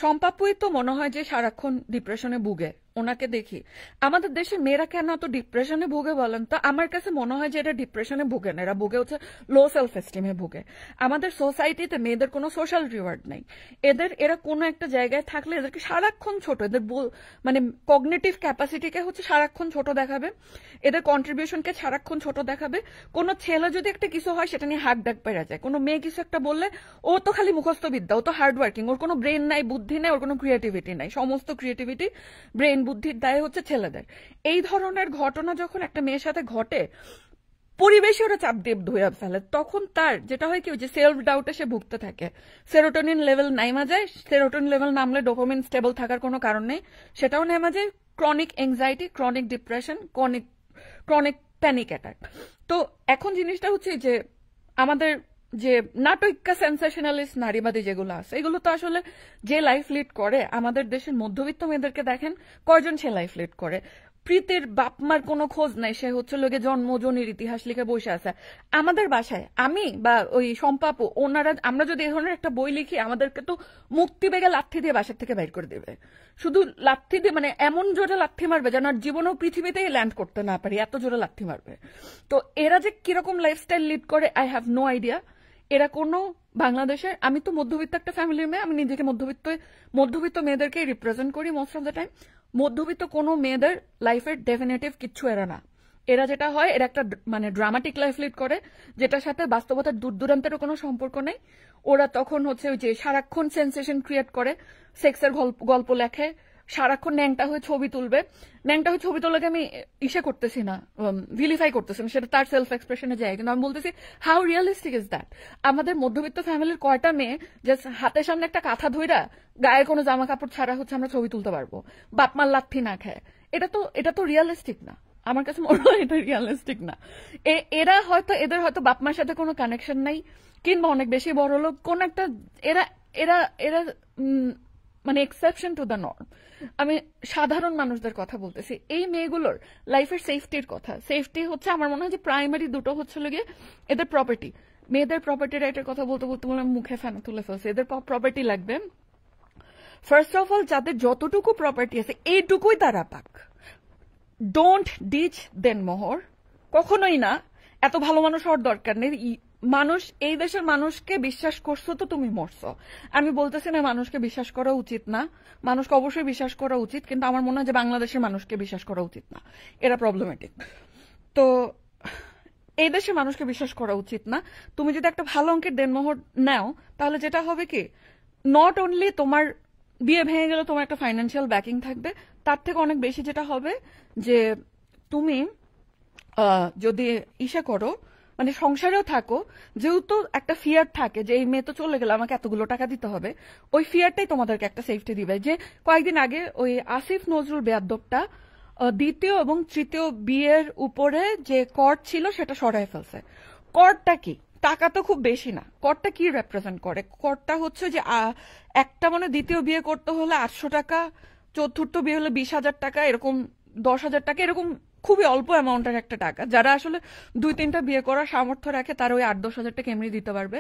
S1: শম্পাপুই তো মনে হয় যে সারাক্ষণ ডিপ্রেশনে ভুগে, ওনাকে দেখি। আমাদের দেশের মেয়েরা কেন এত ডিপ্রেশনে ভুগে বলেন তো? আমার কাছে মনে হয় যে এরা ডিপ্রেশনে ভুগে না, এরা ভুগে হচ্ছে লো সেলফ এস্টিমে ভুগে। আমাদের সোসাইটিতে মেয়েদের কোনো সোশ্যাল রিওয়ার্ড নেই। এরা কোনো একটা জায়গায় থাকলে এদেরকে সারাক্ষণ ছোট, এদের মানে কগনিটিভ ক্যাপাসিটিকে হচ্ছে সারাক্ষণ ছোট দেখাবে, এদের কন্ট্রিবিউশনকে সারাক্ষণ ছোট দেখাবে। কোনো ছেলে যদি একটা কিছু হয় সেটা নিয়ে হাক ডাক পেরা যায়, কোনো মেয়ে কিছু একটা বললে ও তো খালি মুখস্থ বিদ্যা, ও তো হার্ড ওয়ার্কিং, ওর কোনো ব্রেন নাই, বুদ্ধি নাই, ওর কোনো ক্রিয়েটিভিটি নাই, সমস্ত ক্রিয়েটিভিটি ব্রেন বুদ্ধির দায় হচ্ছে ছেলেদের। এই ধরনের ঘটনা যখন একটা মেয়ের সাথে ঘটে, পরিবেশে ওরা চাপ দিয়ে ধুয়ে ফেলে, তখন তার যেটা হয় কি, ওই যে সেলফ ডাউটে সে ভুগতে থাকে, সেরোটোনিন লেভেল নাইমা যায়। সেরোটোনিন লেভেল নামলে ডোপামিন স্টেবল থাকার কোনো কারণ নেই, সেটাও নেমা যায়। Chronic anxiety, chronic depression, chronic panic attack. তো এখন জিনিসটা হচ্ছে যে আমাদের যে নাটকা সেন্সেশনালিস্ট নারীবাদী যেগুলো আছে এগুলো তো আসলে যে লাইফ লিড করে আমাদের দেশের মধ্যবিত্ত মেয়েদেরকে দেখেন কয়জন সে লাইফ লিড করে প্রীতির বাপমার কোনো খোঁজ নাই সে হচ্ছে লোকে জন্মজনির ইতিহাস লিখে বসে আছে আমাদের বাসায় আমি বা ওই সম্পাপু ওনারা আমরা যদি এই ধরনের একটা বই লিখি আমাদেরকে তো মুক্তি বেগে লাথি দিয়ে বাসার থেকে বাইর করে দেবে শুধু লাথি দিয়ে মানে এমন জোরে লাথি মারবে যেন আর জীবনেও পৃথিবীতেই ল্যান্ড করতে না পারি এত জোরে লাথি মারবে তো এরা যে কিরকম লাইফস্টাইল লিড করে আই হ্যাভ নো আইডিয়া এরা কোনো বাংলাদেশের আমি তো মধ্যবিত্ত একটা ফ্যামিলির মেয়ে আমি নিজেকে মধ্যবিত্ত মেয়েদেরকে রিপ্রেজেন্ট করি মোস্ট অফ দ্য টাইম মধ্যবিত্ত কোনো মেয়েদের লাইফের ডেফিনেটিভ কিচ্ছু এরা না এরা যেটা হয় এরা একটা মানে ড্রামাটিক লাইফ লিড করে যেটার সাথে বাস্তবতার দূর দূরান্তেরও কোনো সম্পর্ক নেই ওরা তখন হচ্ছে ওই যে সারাক্ষণ সেন্সেশন ক্রিয়েট করে সেক্সের গল্প লেখে সারাক্ষণ ন্যাংটা হয়ে ছবি তুলবে ন্যাংটা হয়ে ছবি তোলাকে আমি ইসে করতেছি না ভিলিফাই করতেছি না সেটা তার সেলফ এক্সপ্রেশনে যায় কিন্তু আমি বলতেছি হাউ রিয়েলিস্টিক ইজ দ্যাট আমাদের মধ্যবিত্ত ফ্যামিলির কয়টা মেয়ে জাস্ট হাতের সামনে একটা কাঁথা ধইরা গায়ের কোনো জামা কাপড় ছাড়া হচ্ছে আমরা ছবি তুলতে পারবো বাপমার লাথি না খায় এটা তো রিয়েলিস্টিক না আমার কাছে মনে হয় এটা রিয়েলিস্টিক না এদের হয়তো বাপমার সাথে কোনো কানেকশন নাই কিংবা অনেক বেশি বড় লোক কোন একটা এরা এরা এরা মানে এক্সেপশন টু দ্য নর্ম আমি সাধারণ মানুষদের কথা বলতেছি এই মেয়েগুলোর লাইফের সেফটির কথা সেফটি হচ্ছে আমার মনে হয় যে প্রাইমারি দুটো হচ্ছে গিয়ে এদের প্রপার্টি মেয়েদের প্রপার্টি রাইটের কথা বলতে বলতে বলে মুখে ফেনা তুলে ফেলছে এদের প্রপার্টি লাগবে ফার্স্ট অফ অল যাদের যতটুকু প্রপার্টি আছে এইটুকুই তারা পাক ডোন্ট ডিচ দেন মোহর কখনোই না এত ভালো মানুষ হওয়ার দরকার নেই মানুষ এই দেশের মানুষকে বিশ্বাস করছো তো তুমি মরছো আমি বলতেছি না মানুষকে বিশ্বাস করা উচিত না মানুষকে অবশ্যই বিশ্বাস করা উচিত কিন্তু আমার মনে হয় যে বাংলাদেশের মানুষকে বিশ্বাস করা উচিত না এরা প্রবলেমেটিক তো এই দেশের মানুষকে বিশ্বাস করা উচিত না তুমি যদি একটা ভালো অঙ্কের দেনমোহর নাও তাহলে যেটা হবে কি নট অনলি তোমার বিয়ে ভেঙে গেলে তোমার একটা ফাইন্যান্সিয়াল ব্যাকিং থাকবে তার থেকে অনেক বেশি যেটা হবে যে তুমি যদি ইসে করো মানে সংসারেও থাকো যেহেতু একটা ফিয়ার থাকে যে এই মেয়ে তো চলে গেলে আমাকে এতগুলো টাকা দিতে হবে ওই ফিয়ারটাই তোমাদেরকে একটা সেফটি দিবে যে কয়েকদিন আগে ওই আসিফ নজরুল বেয়াদ্দপটা দ্বিতীয় এবং তৃতীয় বিয়ের উপরে যে কর ছিল সেটা সরাই ফেলছে করটা কি টাকা তো খুব বেশি না করটা কি রিপ্রেজেন্ট করে করটা হচ্ছে যে একটা মানে দ্বিতীয় বিয়ে করতে হলে 800 টাকা চতুর্থ বিয়ে হলে 20,000 টাকা এরকম 10,000 টাকা এরকম খুবই অল্প অ্যামাউন্টের একটা টাকা যারা আসলে 2-3টা বিয়ে করার সামর্থ্য রাখে তারা ওই 8-10 হাজার টাকা এমনি দিতে পারবে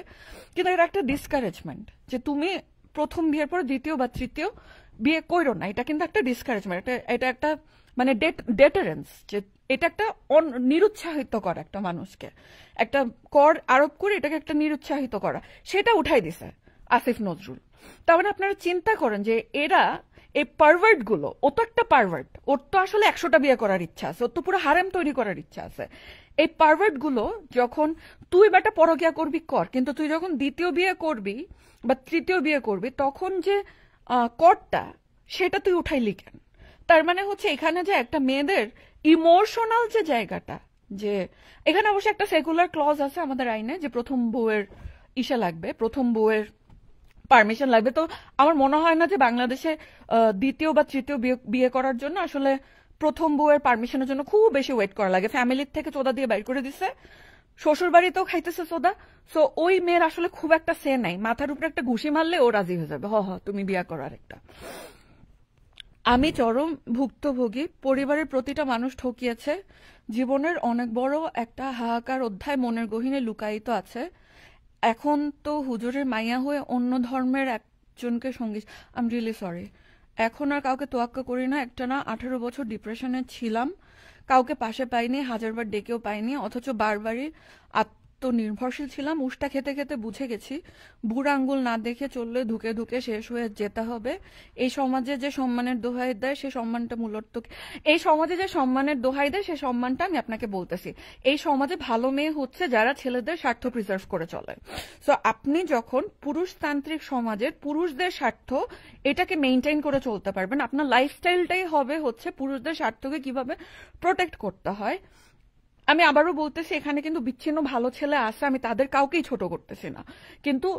S1: কিন্তু এটা একটা ডিসকারেজমেন্ট যে তুমি প্রথম বিয়ের পর দ্বিতীয় বা তৃতীয় বিয়ে করো না এটা কিন্তু একটা ডিসকারেজমেন্ট এটা একটা মানে ডেটারেন্স যে এটা একটা নিরুৎসাহিত করা একটা মানুষকে একটা কর আরোপ করে এটাকে একটা নিরুৎসাহিত করা সেটা উঠাই দিছে আসিফ নজরুল তার মানে আপনারা চিন্তা করেন যে এরা এই পারভার্ট গুলো ও তো একটা পারভার্ট ওর তো আসলে 100টা বিয়ে করার ইচ্ছা আছে ওর তো পুরো হারেম তৈরি করার ইচ্ছা আছে এই পারভার্ট গুলো যখন তুই বেটা পরকিয়া করবি কর কিন্তু তুই যখন দ্বিতীয় বিয়ে করবি বা তৃতীয় বিয়ে করবি তখন যে করটা সেটা তুই উঠাইলি কেন তার মানে হচ্ছে এখানে যে একটা মেয়েদের ইমোশনাল যে জায়গাটা যে এখানে অবশ্য একটা সেকুলার ক্লজ আছে আমাদের আইনে যে প্রথম বউয়ের ইসা লাগবে প্রথম বউয়ের পারমিশন লাগবে তো আমার মনে হয় না যে বাংলাদেশে দ্বিতীয় বা তৃতীয় বিয়ে করার জন্য আসলে প্রথম বউয়ের পারমিশনের জন্য খুব বেশি ওয়েট করা লাগে ফ্যামিলির থেকে চোদা দিয়ে বাইর করে দিচ্ছে শ্বশুর বাড়িতেও খাইতেছে সোদা সো ওই মেয়ের আসলে খুব একটা সে নাই মাথার উপরে একটা ঘুষি মারলে ও রাজি হয়ে যাবে তুমি বিয়া করার একটা আমি চরম ভুক্তভোগী পরিবারের প্রতিটা মানুষ ঠকিয়েছে জীবনের অনেক বড় একটা হাহাকার অধ্যায় মনের গহীনে লুকায়িত আছে এখন তো হুজুরের মাইয়া হয়ে অন্য ধর্মের একজনকে সঙ্গী আই এম রিয়েলি সরি এখন আর কাউকে তোয়াক্কা করি না একটা না 18 বছর ডিপ্রেশনে ছিলাম কাউকে পাশে পাইনি হাজারবার ডেকেও পাইনি অথচ বারবারই আত্মনির্ভরশীল ছিলাম উষ্টা খেতে খেতে বুঝে গেছি বুড়া আঙ্গুল না দেখে চললে ধুকে ধুকে শেষ হয়ে যেতে হবে এই সমাজে যে সম্মানের দোহাই দেয় সে সম্মানটা মূলত এই সমাজে যে সম্মানের দোহাই দেয় সে সম্মানটা আমি আপনাকে বলতেছি এই সমাজে ভালো মেয়ে হচ্ছে যারা ছেলেদের স্বার্থ প্রিজার্ভ করে চলে সো আপনি যখন পুরুষতান্ত্রিক সমাজের পুরুষদের স্বার্থ এটাকে মেইনটেইন করে চলতে পারবেন আপনার লাইফস্টাইলটাই হবে হচ্ছে পুরুষদের স্বার্থকে কিভাবে প্রোটেক্ট করতে হয় আমি আবারও বলতেছি এখানে কিন্তু বিচ্ছিন্ন ভালো ছেলে আছে আমি তাদের কাউকেই ছোট করতেছি না কিন্তু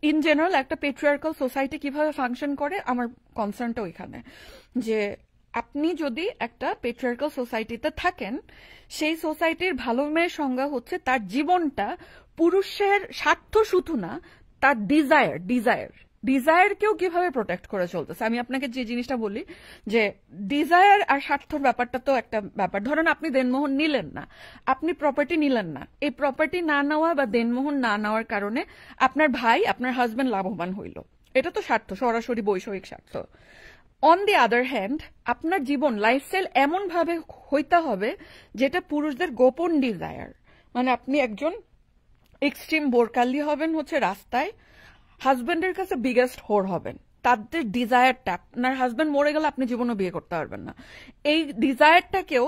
S1: ইন জেনারেল একটা পেট্রিয়ার্কাল সোসাইটি কিভাবে ফাংশন করে আমার কনসার্নটা ওইখানে যে আপনি যদি একটা পেট্রিয়ার্কাল সোসাইটিতে থাকেন সেই সোসাইটির ভালো মেয়ের সংজ্ঞা হচ্ছে তার জীবনটা পুরুষের স্বার্থ শুধু না, তার ডিজায়ারকেও কিভাবে প্রোটেক্ট করে চলতেছে। আমি আপনাকে যে জিনিসটা বলি যে ডিজায়ার আর স্বার্থর ব্যাপারটা তো একটা ব্যাপার। ধরেন আপনি দেনমোহর নিলেন না, আপনি প্রপার্টি নিলেন না, এই প্রপার্টি না নেওয়া বা দেনমোহর না নেওয়ার কারণে আপনার ভাই, আপনার হাজবেন্ড লাভবান হইল, এটা তো স্বার্থ, সরাসরি বৈষয়িক স্বার্থ। অন দি আদার হ্যান্ড, আপনার জীবন লাইফস্টাইল এমন ভাবে হইতে হবে যেটা পুরুষদের গোপন ডিজায়ার। মানে আপনি একজন এক্সট্রিম বোরকালি হবেন হচ্ছে রাস্তায়, হাজবেন্ডের কাছে বিগেস্ট হোর হবেন। তাদের ডিজায়ারটা, আপনার হাজবেন্ড মরে গেলে আপনি জীবনও বিয়ে করতে পারবেন না। এই ডিজায়ারটাকেও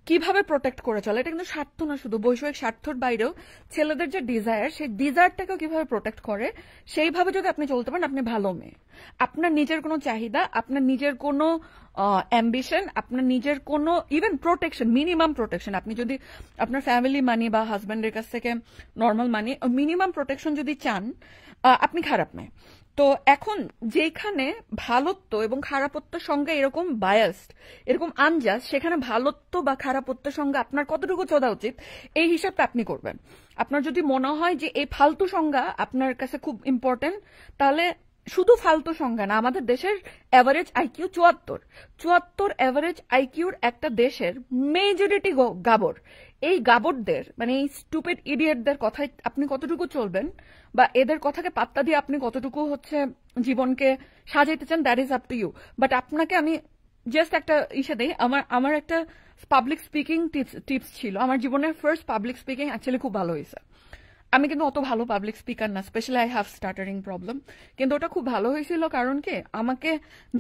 S1: কিভাবে প্রোটেক্ট করে চলে, এটা কিন্তু স্বার্থ না শুধু, বৈষয়িক স্বার্থের বাইরেও ছেলেদের যে ডিজায়ার, সেই ডিজায়ারটাকেও কিভাবে প্রোটেক্ট করে, সেইভাবে যদি আপনি চলতে পারেন, আপনি ভালো মেয়ে। আপনার নিজের কোনো চাহিদা, আপনার নিজের কোনো অ্যাম্বিশন, আপনার নিজের কোনো ইভেন প্রোটেকশন, মিনিমাম প্রোটেকশন, আপনি যদি আপনার ফ্যামিলি মানি বা হাজব্যান্ডের কাছ থেকে নর্মাল মানি, মিনিমাম প্রোটেকশন যদি চান, আপনি খারাপ মেয়ে। তো এখন যেখানে ভালোত্ব এবং খারাপত্বের সঙ্গে এরকম বায়াসড, এরকম আনজাস্ট, সেখানে ভালোত্ব বা খারাপত্বের সঙ্গে আপনার কতটুকু চোদা উচিত, এই হিসাবটা আপনি করবেন। আপনার যদি মনে হয় যে এই ফালতু সংজ্ঞা আপনার কাছে খুব ইম্পর্টেন্ট, তাহলে শুধু ফালতু সংজ্ঞা না, আমাদের দেশের অ্যাভারেজ আইকিউ 74 অ্যাভারেজ আইকিউর একটা দেশের মেজরিটি গাবর। এই গাবরদের, মানে এই স্টুপিড ইডিয়েটদের কথায় আপনি কতটুকু চলবেন বা এদের কথাকে পাত্তা দিয়ে আপনি কতটুকু হচ্ছে জীবনকে সাজাইতে চান, that is up to you. But আপনাকে আমি জাস্ট একটা ইসে দেই, আমার একটা পাবলিক স্পিকিং টিপস ছিল। আমার জীবনের ফার্স্ট পাবলিক স্পিকিং অ্যাকচুয়ালি খুব ভালো হয়েছে। আমি কিন্তু অত ভালো পাবলিক স্পিকার না, স্পেশালি আই হ্যাভ স্টার্টারিং প্রবলেম, কিন্তু ওটা খুব ভালো হয়েছিল। কারণ কি, আমাকে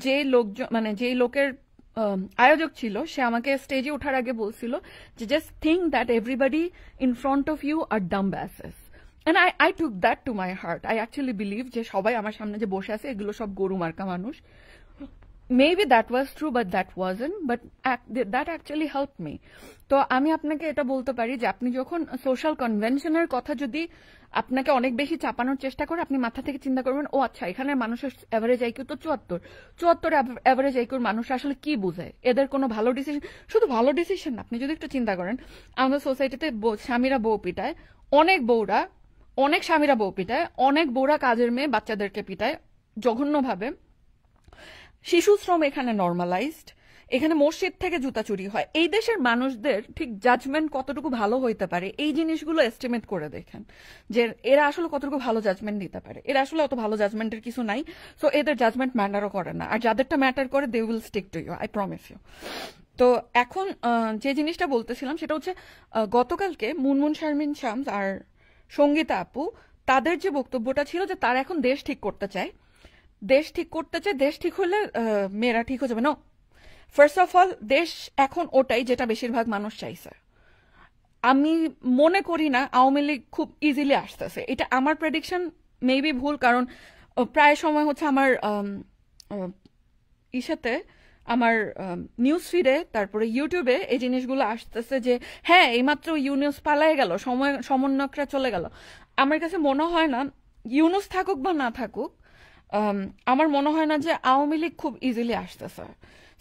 S1: যে লোকজন, মানে যেই লোকের আয়োজক ছিল, সে আমাকে স্টেজে ওঠার আগে বলছিল যে just think that everybody in front of you are dumb asses. And I took that to my heart. I actually believe যে সবাই আমার সামনে যে বসে আছে এগুলো সব গরু মার্কা মানুষ। Maybe that was true, but that wasn't. But that actually helped me. তো আমি আপনাকে এটা বলতে পারি যে আপনি যখন সোশ্যাল কনভেনশনের কথা যদি আপনাকে অনেক বেশি চাপানোর চেষ্টা করে, আপনি মাথা থেকে চিন্তা করবেন, ও আচ্ছা, এখানে মানুষের অ্যাভারেজ আইকিউ তো 74 অ্যাভারেজ আইকিউর মানুষ আসলে কি বোঝায়, এদের কোনো ভালো ডিসিশন, শুধু ভালো ডিসিশন না, আপনি যদি একটু চিন্তা করেন, আমাদের সোসাইটিতে স্বামীরা বউ পিটায়, অনেক স্বামীরা বউ পিটায়, অনেক বউরা কাজের মেয়ে বাচ্চাদেরকে পিটায় জঘন্যভাবে। শিশু শ্রম এখানে নর্মালাইজড, এখানে মসজিদ থেকে জুতা চুরি হয়। এই দেশের মানুষদের ঠিক জাজমেন্ট কতটুকু ভালো হইতে পারে, এই জিনিসগুলো এস্টিমেট করে দেখেন যে এরা আসলে কতটুকু ভালো জাজমেন্ট দিতে পারে। এরা আসলে অত ভালো জাজমেন্টের কিছু নাই, সো এদের জাজমেন্ট ম্যাটারও করে না। আর যাদেরটা ম্যাটার করে, they will stick to you, I promise you. তো এখন যে জিনিসটা বলতেছিলাম সেটা হচ্ছে, গতকালকে মুনমুন শারমিন শামস আর সঙ্গীতা আপু, তাদের যে বক্তব্যটা ছিল যে তারা এখন দেশ ঠিক করতে চায়, দেশ ঠিক হলে মেয়েরা ঠিক হয়ে যাবে। নো, ফার্স্ট অফ অল দেশ এখন ওটাই যেটা বেশিরভাগ মানুষ চাইছে। আমি মনে করি না আওয়ামী লীগ খুব ইজিলি আসতেছে, এটা আমার প্রেডিকশন, মেবি ভুল, কারণ প্রায় সময় হচ্ছে আমার ইসাতে, আমার নিউজ ফিডে, তারপরে ইউটিউবে এই জিনিসগুলো আসতেছে যে হ্যাঁ এইমাত্র ইউনুস পালায় গেল, সমন্বয়করা চলে গেল। আমার কাছে মনে হয় না, ইউনুস থাকুক বা না থাকুক, আমার মনে হয় না যে আওয়ামী লীগ খুব ইজিলি আসতেছে।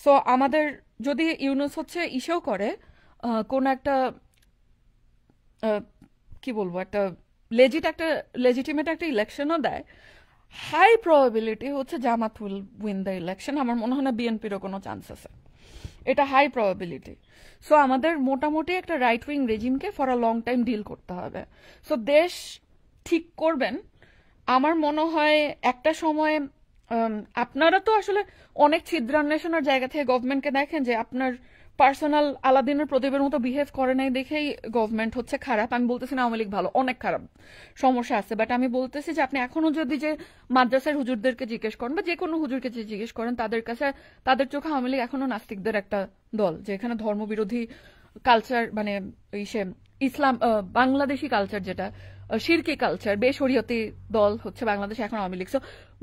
S1: সো আমাদের যদি ইউনুস হচ্ছে ইসেও করে, কোন একটা কি বলবো, একটা লেজিটিমেট একটা ইলেকশনও দেয়, হাই প্রবাবিলিটি হচ্ছে জামাত উইল উইন দ্য ইলেকশন। আমার মনে হয় না বিএনপিরও কোনো চান্স আছে, এটা হাই প্রবাবিলিটি। সো আমাদের মোটামুটি একটা রাইট উইং রেজিমকে for a long time deal করতে হবে। সো দেশ ঠিক করবেন, আমার মনে হয় একটা সময়, আপনারা তো আসলে অনেক ছিদ্রান্বেষণের জায়গা থেকে গভর্নমেন্টকে দেখেন যে আপনার পার্সোনাল আলাদিনের প্রদীপের মতো বিহেভ করে নাই দেখেই গভর্নমেন্ট হচ্ছে খারাপ। আমি বলতেছি না আওয়ামী লীগ ভালো, অনেক খারাপ সমস্যা আছে, বাট আমি বলতেছি যে আপনি এখনো যদি যে মাদ্রাসার হুজুরদেরকে জিজ্ঞেস করেন বা যে কোনো হুজুরকে যে জিজ্ঞেস করেন, তাদের কাছে, তাদের চোখে আওয়ামী লীগ এখনো নাস্তিকদের একটা দল, যে এখানে ধর্মবিরোধী কালচার, মানে ইসলাম বাংলাদেশি কালচার, যেটা শিরকি কালচার, বেশরিয়তি দল হচ্ছে বাংলাদেশে এখন Awami League. So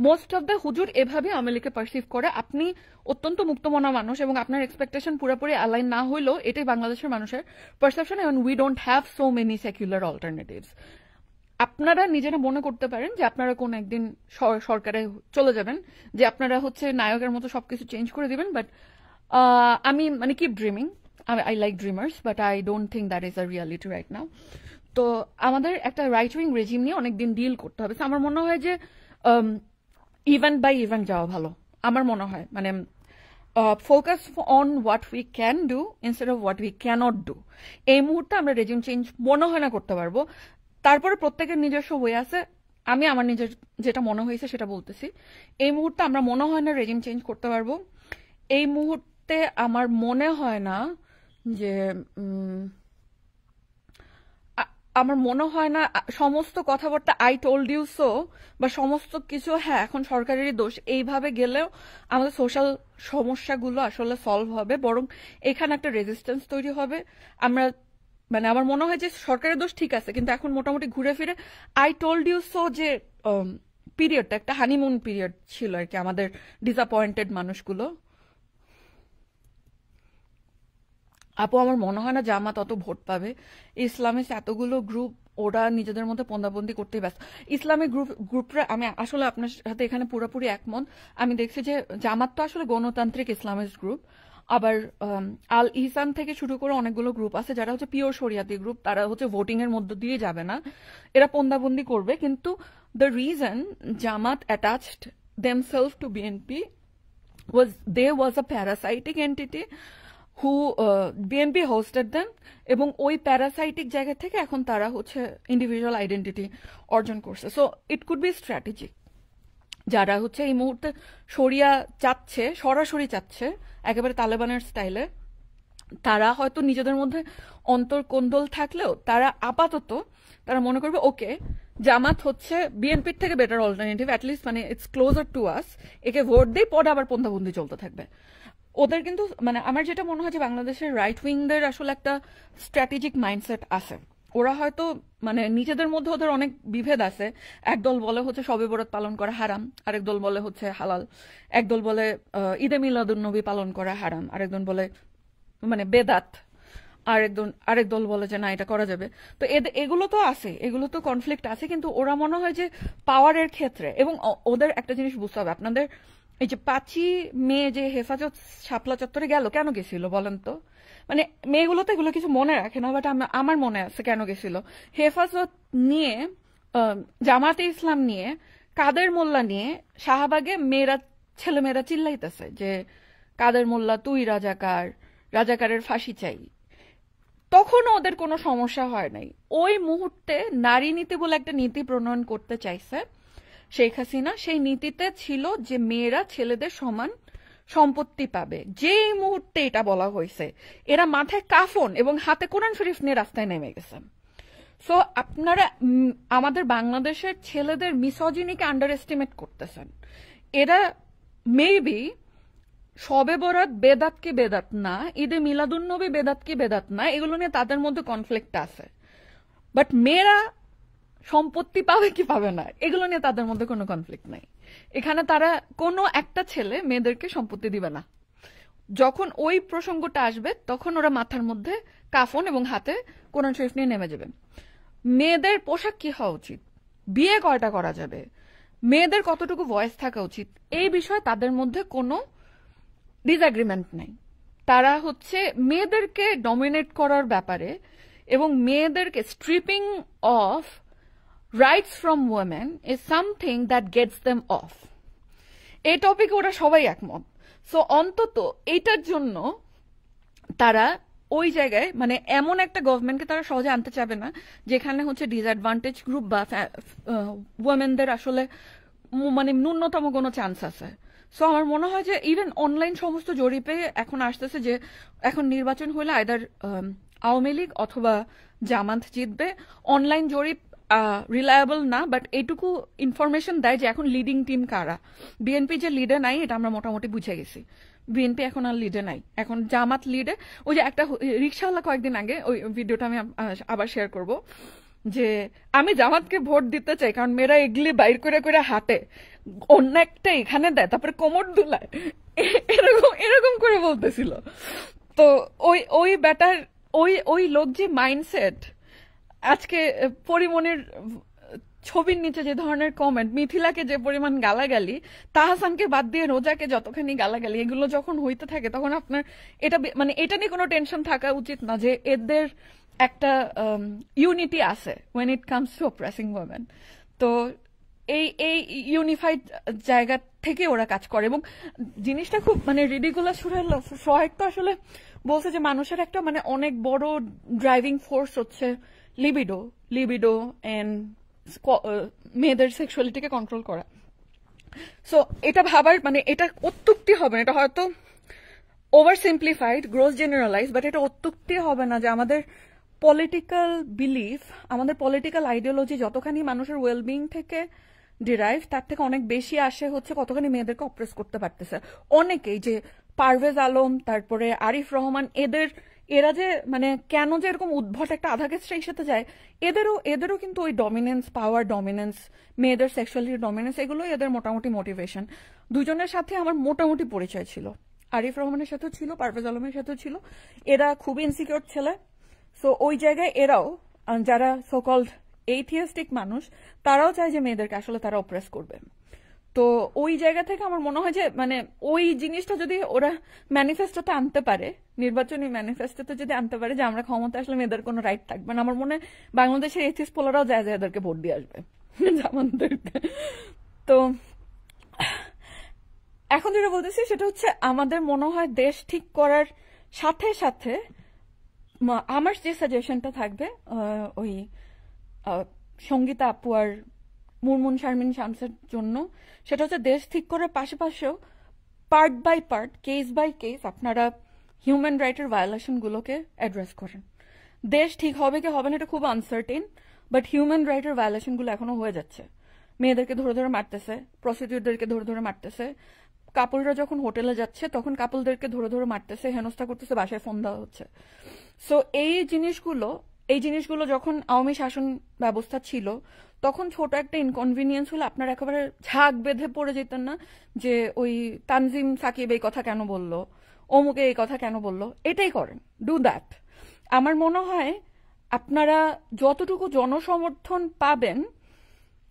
S1: most of the হুজুর এভাবে আওয়ামী লীগকে পারসিভ করে। আপনি অত্যন্ত মুক্তমনা মানুষ এবং আপনার এক্সপেকটেশন পুরোপুরি অ্যালাইন না হইলেও এটাই বাংলাদেশের মানুষের পারসেপশন, এবং we don't have so many secular alternatives. আপনারা নিজেরা মনে করতে পারেন যে আপনারা কোন একদিন সরকারে চলে যাবেন, যে আপনারা হচ্ছে নায়কের মতো সবকিছু চেঞ্জ করে দিবেন, বাট আমি মানে keep dreaming, I like dreamers, but I don't think that is a reality right now. তো আমাদের একটা রাইট উইং রেজিম নিয়ে অনেকদিন ডিল করতে হবে। আমার মনে হয় যে ইভেন্ট বাই ইভেন্ট যাওয়া ভালো, আমার মনে হয়। মানে focus on what we can do instead of what we can't do. এই মুহূর্তে আমরা রেজিম চেঞ্জ মনে হয় না করতে পারবো। তারপরে প্রত্যেকের নিজস্ব ওয়ে আছে। আমি আমার নিজের যেটা মনে হয়েছে সেটা বলতেছি। এই মুহূর্তে আমরা মনে হয় না রেজিম চেঞ্জ করতে পারবো। এই মুহূর্তে আমার মনে হয় না যে আমার মনে হয় না সমস্ত কথাবার্তা আই টোল্ড ইউ সো বা সমস্ত কিছু হ্যাঁ এখন সরকারেরই দোষ এইভাবে গেলেও আমাদের সোশ্যাল সমস্যাগুলো আসলে সলভ হবে, বরং এখানে একটা রেজিস্ট্যান্স তৈরি হবে। আমরা মানে আমার মনে হয় যে সরকারের দোষ ঠিক আছে, কিন্তু এখন মোটামুটি ঘুরে ফিরে আই টোল্ড ইউ সো যে পিরিয়ডটা একটা হানিমুন পিরিয়ড ছিল আর কি আমাদের ডিসঅ্যাপয়েন্টেড মানুষগুলো। আপু আমার মনে হয় না জামাত অত ভোট পাবে। ইসলামিক এতগুলো গ্রুপ ওরা নিজেদের মধ্যে পন্দাবন্দি করতেই ব্যস্ত। ইসলামিক গ্রুপরা আমি আসলে আপনার সাথে এখানে পুরোপুরি একমত। আমি দেখছি যে জামাত তো আসলে গণতান্ত্রিক ইসলামিক গ্রুপ, আবার আল ইহসান থেকে শুরু করে অনেকগুলো গ্রুপ আছে যারা হচ্ছে পিওর শরিয়াতি গ্রুপ। তারা হচ্ছে ভোটিং এর মধ্য দিয়ে যাবে না, এরা পন্দাবন্দি করবে। কিন্তু the reason Jamaat attached themselves to BNP was they was a parasitic entity who BNP hosted then, এবং ওই প্যারাসাইটিক জায়গা থেকে এখন তারা হচ্ছে ইন্ডিভিজুয়াল আইডেন্টিটি অর্জন করছে। So it could be strategic. যারা হচ্ছে এই মুহূর্তে শরিয়া চাচ্ছে, সরাসরি চাচ্ছে একেবারে তালেবানের স্টাইলে, তারা হয়তো নিজেদের মধ্যে অন্তর্কোন্দল থাকলেও তারা আপাতত তারা মনে করবে ওকে জামাত হচ্ছে বিএনপির থেকে বেটার অল্টারনেটিভ, অ্যাটলিস্ট মানে ইটস ক্লোজার টু আস, একে ভোট দিয়ে পরে আবার পন্থাবন্দি চলতে থাকবে ওদের। কিন্তু মানে আমার যেটা মনে হয় যে বাংলাদেশের রাইট উইংদের আসলে একটা স্ট্র্যাটেজিক মাইন্ডসেট আছে। ওরা হয়তো মানে নিজেদের মধ্যে ওদের অনেক বিভেদ আছে। একদল বলে হচ্ছে শবে বরাত পালন করা হারাম, আরেক দল বলে হচ্ছে হালাল। একদল বলে ঈদে মিলাদুন্নবী পালন করা হারাম, আরেকজন বলে মানে বেদাত, আরেক দল বলে যে না এটা করা যাবে। তো এগুলো তো আছে, এগুলো তো কনফ্লিক্ট আছে, কিন্তু ওরা মনে হয় যে পাওয়ারের ক্ষেত্রে, এবং ওদের একটা জিনিস বুঝতে হবে আপনাদের, এই যে 5ই মে যে হেফাজত শাপলা চত্বরে গেল, কেন গেছিল বলেন তো? মানে মেয়েগুলো তো এগুলো কিছু মনে রাখে না, বাট আমার মনে আছে কেন গেছিল। হেফাজত নিয়ে, জামাতে ইসলাম নিয়ে, কাদের মোল্লা নিয়ে শাহবাগে ছেলেমেয়েরা চিল্লাইতেছে যে কাদের মোল্লা তুই রাজাকার, রাজাকারের ফাঁসি চাই। তখনও ওদের কোনো সমস্যা হয় নাই। ওই মুহূর্তে নারী নীতি বলে একটা নীতি প্রণয়ন করতে চাইছে শেখ হাসিনা। সেই নীতিতে ছিল যে মেয়েরা ছেলেদের সমান সম্পত্তি পাবে। যেই মুহূর্তে এটা বলা হয়েছে, এরা মাথায় কাফন এবং হাতে কোরআন শরীফ নিয়ে রাস্তায় নেমে গেছেন। সো আপনারা আমাদের বাংলাদেশের ছেলেদের মিসোজিনিকে আন্ডার এস্টিমেট করতেছেন। এরা মেবি শবে বরাত বেদাত কি বেদাত না, ঈদে মিলাদুন্নবী বেদাত কি বেদাত না, এগুলো নিয়ে তাদের মধ্যে কনফ্লিক্ট আছে। বাট মেয়েরা সম্পত্তি পাবে কি পাবে না এগুলো নিয়ে তাদের মধ্যে কোনো কনফ্লিক্ট নাই। এখানে তারা কোনো একটা ছেলে মেয়েদেরকে সম্পত্তি দিবে না। যখন ওই প্রসঙ্গটা আসবে তখন ওরা মাথার মধ্যে কাফন এবং হাতে কোরআন শরীফ নিয়ে নেমে যাবে। মেয়েদের পোশাক কি হওয়া উচিত, বিয়ে কয়টা করা যাবে, মেয়েদের কতটুকু ভয়েস থাকা উচিত, এই বিষয়ে তাদের মধ্যে কোনো ডিসএগ্রিমেন্ট নাই। তারা হচ্ছে মেয়েদেরকে ডমিনেট করার ব্যাপারে এবং মেয়েদেরকে stripping off rights from women is something that gets them off. এই টপিকে ওরা সবাই একমত। সো অন্তত এইটার জন্য তারা ওই জায়গায় মানে এমন একটা গভর্নমেন্টকে তারা সহজে আনতে চাবে না যেখানে হচ্ছে ডিসঅ্যাডভান্টেজ গ্রুপ বা ওয়েমেনদের আসলে মানে ন্যূনতম কোনো চান্স আছে। সো আমার মনে হয় যে ইভেন অনলাইন সমস্ত জরিপে এখন আসতেছে যে এখন নির্বাচন হলে আইদার আওয়ামী লীগ অথবা জামাত জিতবে। অনলাইন জরিপ রিলায়েবল না, বাট এইটুকু ইনফরমেশন দেয় যে এখন লিডিং টিম কারা। বিএনপি যে লিডে নাই এটা আমরা মোটামুটি বুঝে গেছি, বিএনপি এখন আর লিডে নাই, এখন জামাত লিডে। ওই যে একটা রিক্সাওয়ালা কয়েকদিন আগে, ওই ভিডিওটা আমি আবার শেয়ার করব, যে আমি জামাতকে ভোট দিতে চাই কারণ মেয়েরা এগুলি বাইর করে করে হাঁটে, অন্য একটা এখানে দেয়, তারপরে কোমর দুলায়, এরকম করে বলতেছিল। তো ওই ব্যাটার ওই লোক যে মাইন্ডসেট, আজকে পরিমণির ছবির নিচে যে ধরনের কমেন্ট, মিথিলাকে যে পরিমাণ গালাগালি, তাহসানকে বাদ দিয়ে রোজাকে যতখানি গালাগালি, এগুলো যখন হইতে থাকে তখন আপনার এটা মানে এটা নিয়ে কোনো টেনশন থাকা উচিত না যে এদের একটা ইউনিটি আছে when it comes to oppressing women. তো এই এই ইউনিফাইড জায়গা থেকে ওরা কাজ করে এবং জিনিসটা খুব মানে রিডিকুলাস শুরু হলো। সোহাগ তো আসলে বলছে যে মানুষের একটা মানে অনেক বড় ড্রাইভিং ফোর্স হচ্ছে লিবিডো এন্ড মেয়েদের সেক্সুয়ালিটিকে কন্ট্রোল করা। সো এটা ভাবার মানে এটা অত্যুক্তি হবে না, এটা হয়তো over simplified gross generalise, but এটা অত্যুক্তি হবে না যে আমাদের পলিটিক্যাল বিলিফ, আমাদের পলিটিক্যাল আইডিওলজি যতখানি মানুষের ওয়েলবিং থেকে ডিরাইভ, তার থেকে অনেক বেশি আসে হচ্ছে কতখানি মেয়েদেরকে অপ্রেস করতে পারতেছে। অনেকেই যে পারভেজ আলম, তারপরে আরিফ রহমান, এরা যে মানে কেন যে এরকম উদ্ভট একটা আধা কেসটাই সাথে যায়, এদেরও কিন্তু ওই ডমিনেন্স, পাওয়ার ডমিনেন্স, মেয়েদের সেক্সুয়ালিটি ডমিনেন্স, এগুলোই এদের মোটামুটি মোটিভেশন। দুজনের সাথে আমার মোটামুটি পরিচয় ছিল, আরিফ রহমানের সাথেও ছিল, পারভেজ আলমের সাথেও ছিল। এরা খুবই ইনসিকিউর ছেলে। সো ওই জায়গায় এরাও যারা সোকল্ড এইথিয়াস্টিক মানুষ, তারাও চায় যে মেয়েদেরকে আসলে তারা অপ্রেস করবে। তো ওই জায়গা থেকে আমার মনে হয় যে মানে ওই জিনিসটা যদি ওরা ম্যানিফেস্টোতে আনতে পারে, নির্বাচনী ম্যানিফেস্টোতে যদি আনতে পারে যে আমরা ক্ষমতা আসলে মেয়েদের কোনো রাইট থাকবে না, আমার মনে হয় বাংলাদেশের এথিস্ট পোলারাও যায় যে এদেরকে ভোট দিয়ে আসবে জামানদেরকে। তো এখন যেটা বলতেছি সেটা হচ্ছে আমাদের মনে হয় দেশ ঠিক করার সাথে সাথে আমার যে সাজেশনটা থাকবে ওই সঙ্গীতা আপু আর মুনমুন শারমিন শামসের জন্য, সেটা হচ্ছে দেশ ঠিক করার পাশাপাশিও part by part, case by case আপনারা হিউম্যান রাইটের ভায়োলেশনগুলোকে অ্যাড্রেস করেন। দেশ ঠিক হবে কি হবে না এটা খুব আনসার্টেন, বাট হিউম্যান রাইটের ভায়োলেশনগুলো এখনো হয়ে যাচ্ছে। মেয়েদেরকে ধরে ধরে মারতেছে, প্রস্টিটিউটদেরকে ধরে ধরে মারতেছে, কাপলরা যখন হোটেলে যাচ্ছে তখন কাপলদেরকে ধরে ধরে মারতেছে, হেনস্থা করতেছে, বাসায় ফোন দেওয়া হচ্ছে। সো এই জিনিসগুলো যখন আওয়ামী শাসন ব্যবস্থা ছিল তখন ছোট একটা ইনকনভিনিয়েন্স হলে আপনার একেবারে ঝাঁক বেঁধে পড়ে যেতেন না যে ওই তানজিম সাকিব এই কথা কেন বললো, অমুকে এই কথা কেন বললো। এটাই করেন, ডু দ্যাট। আমার মনে হয় আপনারা যতটুকু জনসমর্থন পাবেন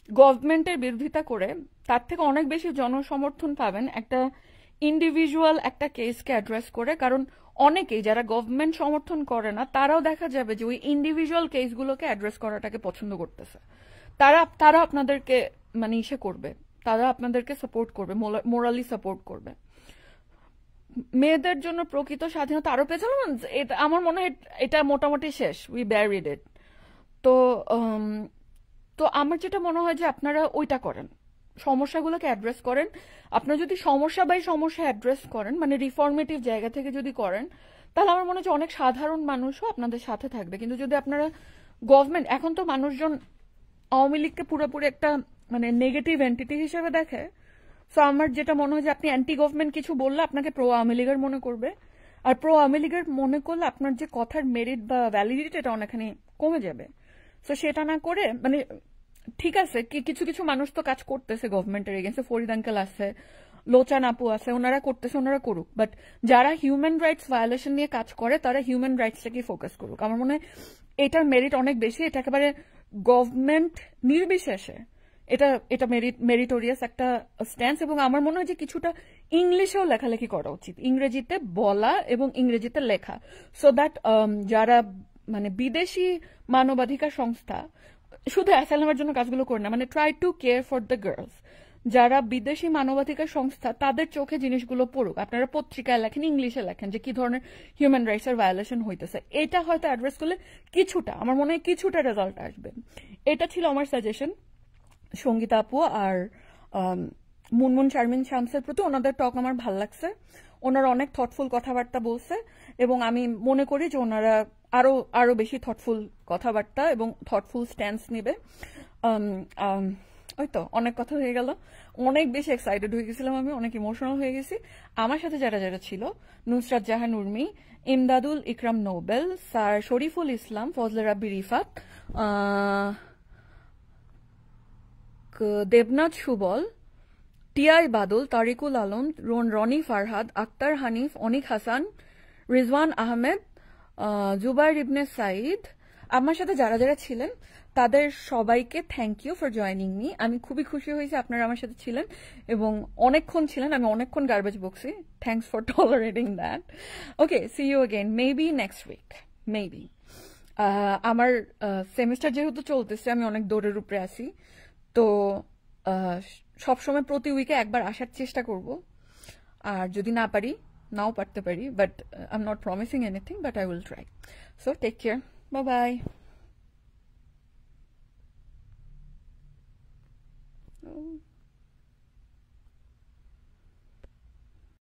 S1: গভর্নমেন্টের বিরোধিতা করে, তার থেকে অনেক বেশি জনসমর্থন পাবেন একটা ইন্ডিভিজুয়াল একটা কেসকে অ্যাড্রেস করে। কারণ অনেকেই যারা গভর্নমেন্ট সমর্থন করে না তারাও দেখা যাবে যে ওই ইন্ডিভিজুয়াল কেসগুলোকে অ্যাড্রেস করাটাকে পছন্দ করতেছে। তারা আপনাদেরকে মানে ইসে করবে, তারা আপনাদেরকে সাপোর্ট করবে, মোরালি সাপোর্ট করবে। মেয়েদের জন্য প্রকৃত স্বাধীনতা আরো পেয়েছিলাম, এটা আমার মনে হয় এটা মোটামুটি শেষ, উই ব্যারিড ইট। তো তো আমার যেটা মনে হয় যে আপনারা ওইটা করেন, সমস্যাগুলোকে অ্যাড্রেস করেন। আপনারা যদি সমস্যা বাই সমস্যা অ্যাড্রেস করেন, মানে রিফর্মেটিভ জায়গা থেকে যদি করেন, তাহলে আমার মনে হয় অনেক সাধারণ মানুষও আপনাদের সাথে থাকবে। কিন্তু যদি আপনারা গভর্নমেন্ট, এখন তো মানুষজন আওয়ামী লীগকে পুরোপুরি একটা মানে নেগেটিভ এন্টিটি হিসেবে দেখে। সো আমার যেটা মনে হয় যে আপনি অ্যান্টি গভর্নমেন্ট কিছু বললে আপনাকে প্রো আওয়ামী লীগের মনে করবে, আর প্রো আওয়ামী লীগের মনে করলে আপনার যে কথার মেরিট বা ভ্যালিডিটি এটা অনেকখানি কমে যাবে। সো সেটা না করে মানে ঠিক আছে কিছু কিছু মানুষ তো কাজ করতেছে গভর্নমেন্টের এগেন্সে, ফরিদ আঙ্কেল আছে, লোচান আপু আছে, ওনারা করতেছে, ওনারা করুক। বাট যারা হিউম্যান রাইটস ভায়োলেশন নিয়ে কাজ করে তারা হিউম্যান রাইটসটাকে ফোকাস করুক। আমার মনে হয় এটার মেরিট অনেক বেশি। এটা একেবারে গভর্নমেন্ট নির্বিশেষে এটা মেরিটোরিয়াস একটা স্ট্যান্স। এবং আমার মনে হয় যে কিছুটা ইংলিশেও লেখালেখি করা উচিত, ইংরেজিতে বলা এবং ইংরেজিতে লেখা, সো দ্যাট যারা মানে বিদেশি মানবাধিকার সংস্থা শুধু অ্যাসাইলামের জন্য কাজগুলো করে না, মানে try to care for the girls, যারা বিদেশি মানবাধিকার সংস্থা তাদের চোখে জিনিসগুলো পড়ুক। আপনারা পত্রিকায় লেখেন, ইংলিশে লেখেন যে কি ধরনের হিউম্যান রাইটস এর ভায়োলেশন হইতেছে, এটা হয়তো অ্যাড্রেস করলে কিছুটা আমার মনে হয় কিছুটা রেজাল্ট আসবে। এটা ছিল আমার সাজেশন সঙ্গীতা আপু আর মুনমুন শারমিন শামসের প্রতি। ওনাদের টক আমার ভাল লাগছে, ওনারা অনেক থটফুল কথাবার্তা বলছে এবং আমি মনে করি যে ওনারা আরো বেশি থটফুল কথাবার্তা এবং থটফুল স্ট্যান্স নেবে। ওই তো অনেক কথা হয়ে গেল, অনেক বেশি এক্সাইটেড হয়ে গেছিলাম আমি, অনেক ইমোশনাল হয়ে গেছি। আমার সাথে যারা যারা ছিল, নুসরাত জাহান উর্মি, ইমদাদুল ইকরাম নোবেল, স্যার শরীফুল ইসলাম, ফজলে রাব্বি রিফাত, দেবনাথ সুবল, টিআই বাদল, তারিকুল আলম, রনি ফারহাদ, আক্তার হানিফ, অনিক হাসান, রিজওয়ান আহমেদ, জুবাইর ইবনে সাইদ, আমার সাথে যারা যারা ছিলেন তাদের সবাইকে thank you for joining me. আমি খুবই খুশি হয়েছি আপনারা আমার সাথে ছিলেন এবং অনেকক্ষণ ছিলেন। আমি অনেকক্ষণ গার্বেজ বকছি, thanks for tolerating that. Okay, see you again maybe next week, maybe. আমার সেমিস্টার যেহেতু চলতেছে, আমি অনেক দৌড়ের উপরে আছি। তো সবসময় প্রতি উইকে একবার আসার চেষ্টা করব। আর যদি না পারি, নাও পারতে পারি, but I am not promising anything, but I will try. So take care, bye by.